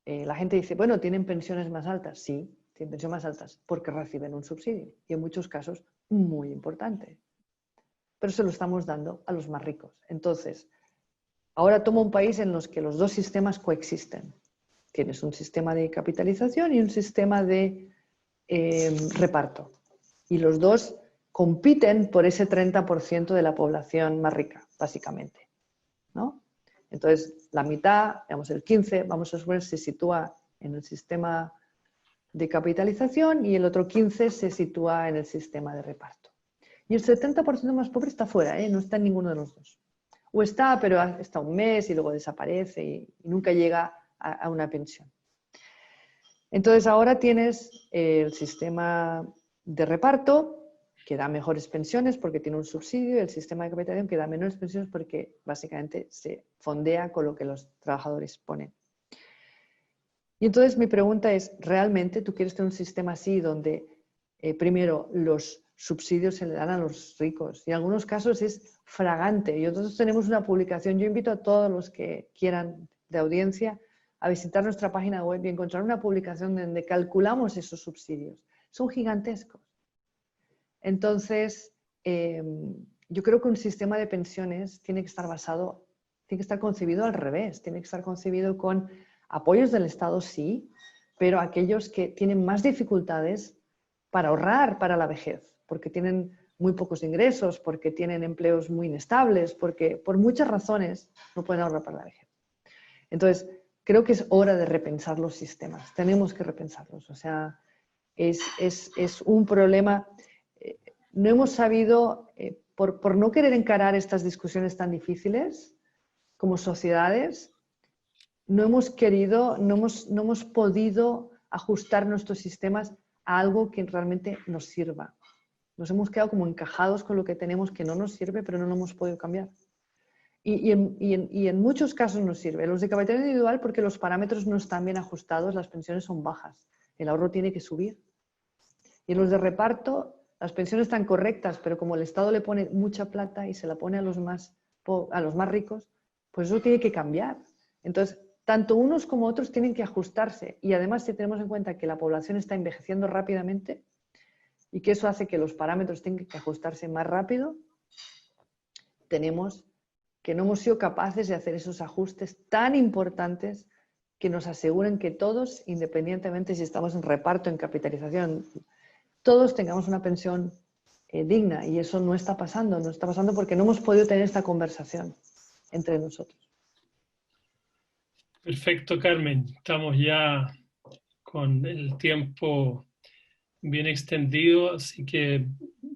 la gente dice, bueno, ¿tienen pensiones más altas? Sí, tienen pensiones más altas porque reciben un subsidio y en muchos casos muy importante. Pero se lo estamos dando a los más ricos. Entonces, ahora toma un país en los que los dos sistemas coexisten. Tienes un sistema de capitalización y un sistema de reparto. Y los dos compiten por ese 30% de la población más rica, básicamente, ¿no? Entonces, la mitad, digamos el 15, vamos a suponer, se sitúa en el sistema de capitalización y el otro 15 se sitúa en el sistema de reparto. Y el 70% más pobre está fuera, no está en ninguno de los dos. O está, pero está un mes y luego desaparece y nunca llega a una pensión. Entonces, ahora tienes el sistema de reparto que da mejores pensiones porque tiene un subsidio, y el sistema de capitalización que da menores pensiones porque básicamente se fondea con lo que los trabajadores ponen. Y entonces mi pregunta es, ¿realmente tú quieres tener un sistema así donde primero los subsidios se le dan a los ricos? Y en algunos casos es fragante. Y nosotros tenemos una publicación, yo invito a todos los que quieran de audiencia a visitar nuestra página web y encontrar una publicación donde calculamos esos subsidios. Son gigantescos. Entonces, yo creo que un sistema de pensiones tiene que estar basado, tiene que estar concebido al revés, tiene que estar concebido con apoyos del Estado, sí, pero aquellos que tienen más dificultades para ahorrar para la vejez, porque tienen muy pocos ingresos, porque tienen empleos muy inestables, porque por muchas razones no pueden ahorrar para la vejez. Entonces, creo que es hora de repensar los sistemas, tenemos que repensarlos, o sea, es un problema. No hemos sabido, por no querer encarar estas discusiones tan difíciles como sociedades, no hemos querido, no hemos podido ajustar nuestros sistemas a algo que realmente nos sirva. Nos hemos quedado como encajados con lo que tenemos que no nos sirve, pero no lo hemos podido cambiar. Y en muchos casos nos sirve. Los de capital individual porque los parámetros no están bien ajustados, las pensiones son bajas, el ahorro tiene que subir. Y en los de reparto, las pensiones están correctas, pero como el Estado le pone mucha plata y se la pone a los más ricos, pues eso tiene que cambiar. Entonces, tanto unos como otros tienen que ajustarse. Y además, si tenemos en cuenta que la población está envejeciendo rápidamente y que eso hace que los parámetros tengan que ajustarse más rápido, tenemos que no hemos sido capaces de hacer esos ajustes tan importantes que nos aseguren que todos, independientemente si estamos en reparto, en capitalización, todos tengamos una pensión digna. Y eso no está pasando porque no hemos podido tener esta conversación entre nosotros. Perfecto, Carmen. Estamos ya con el tiempo bien extendido, así que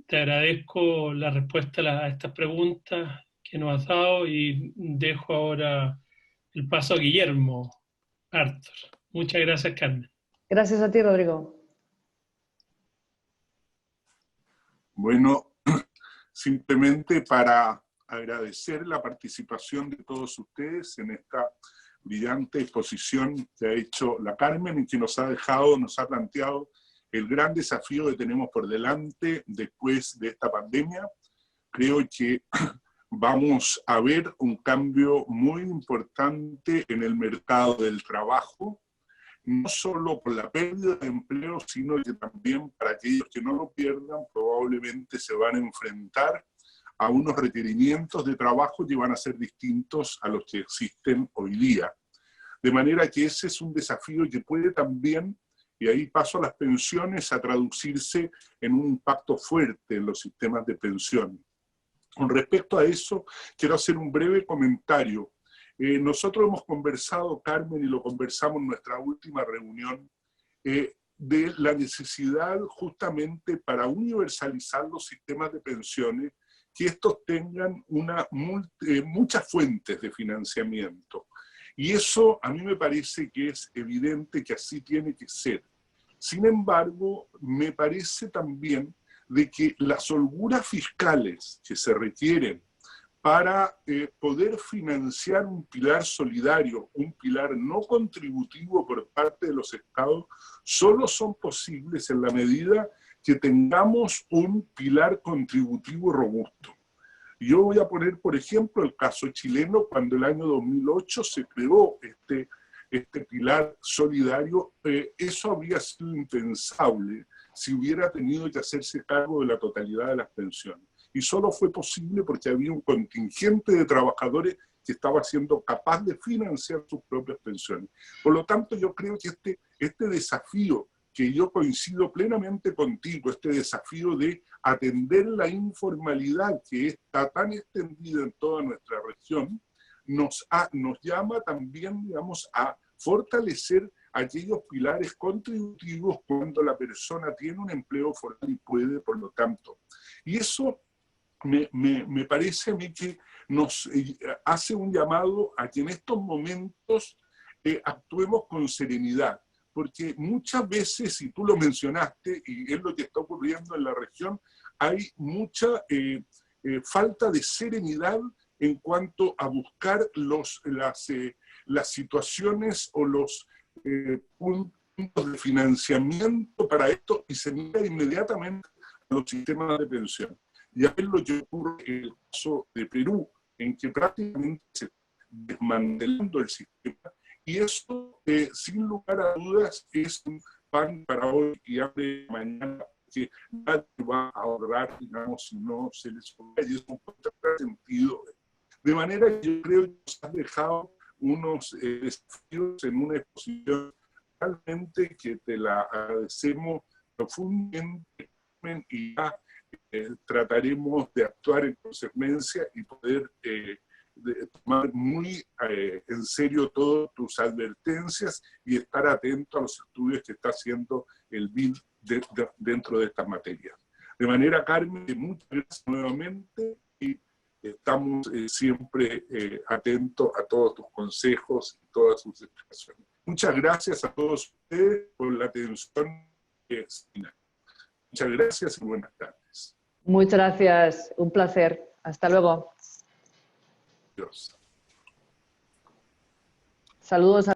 te agradezco la respuesta a estas preguntas que nos has dado y dejo ahora el paso a Guillermo Arthur. Muchas gracias, Carmen. Gracias a ti, Rodrigo. Bueno, simplemente para agradecer la participación de todos ustedes en esta brillante exposición que ha hecho la Carmen y que nos ha planteado el gran desafío que tenemos por delante después de esta pandemia. Creo que vamos a ver un cambio muy importante en el mercado del trabajo, no solo por la pérdida de empleo, sino que también para aquellos que no lo pierdan, probablemente se van a enfrentar a unos requerimientos de trabajo que van a ser distintos a los que existen hoy día. De manera que ese es un desafío que puede también, y ahí paso a las pensiones, a traducirse en un impacto fuerte en los sistemas de pensión. Con respecto a eso, quiero hacer un breve comentario. Nosotros hemos conversado, Carmen, y lo conversamos en nuestra última reunión, de la necesidad justamente para universalizar los sistemas de pensiones, que estos tengan muchas fuentes de financiamiento. Y eso a mí me parece que es evidente que así tiene que ser. Sin embargo, me parece también de que las holguras fiscales que se requieren para poder financiar un pilar solidario, un pilar no contributivo por parte de los estados, solo son posibles en la medida que tengamos un pilar contributivo robusto. Yo voy a poner, por ejemplo, el caso chileno, cuando el año 2008 se creó este pilar solidario. Eso habría sido impensable si hubiera tenido que hacerse cargo de la totalidad de las pensiones. Y solo fue posible porque había un contingente de trabajadores que estaba siendo capaz de financiar sus propias pensiones. Por lo tanto, yo creo que este desafío, que yo coincido plenamente contigo, este desafío de atender la informalidad que está tan extendida en toda nuestra región, nos llama también, digamos, a fortalecer aquellos pilares contributivos cuando la persona tiene un empleo formal y puede, por lo tanto. Y eso me parece a mí que nos hace un llamado a que en estos momentos actuemos con serenidad, porque muchas veces, y tú lo mencionaste, y es lo que está ocurriendo en la región, hay mucha falta de serenidad en cuanto a buscar las situaciones o los puntos de financiamiento para esto, y se mira inmediatamente a los sistemas de pensión. Y a ver lo que ocurre en el caso de Perú, en que prácticamente se está desmantelando el sistema, y eso, sin lugar a dudas, es un pan para hoy y hambre mañana, que nadie va a ahorrar, digamos, si no se les ocurre, y es un sentido. De manera que yo creo que nos has dejado unos desafíos en una exposición realmente que te la agradecemos profundamente, y ya trataremos de actuar en consecuencia y poder tomar muy en serio todas tus advertencias y estar atento a los estudios que está haciendo el BID dentro de estas materias. De manera, Carmen, muchas gracias nuevamente, y estamos siempre atentos a todos tus consejos y todas sus explicaciones. Muchas gracias a todos ustedes por la atención. Muchas gracias y buenas tardes. Muchas gracias, un placer. Hasta luego. Adiós. Saludos a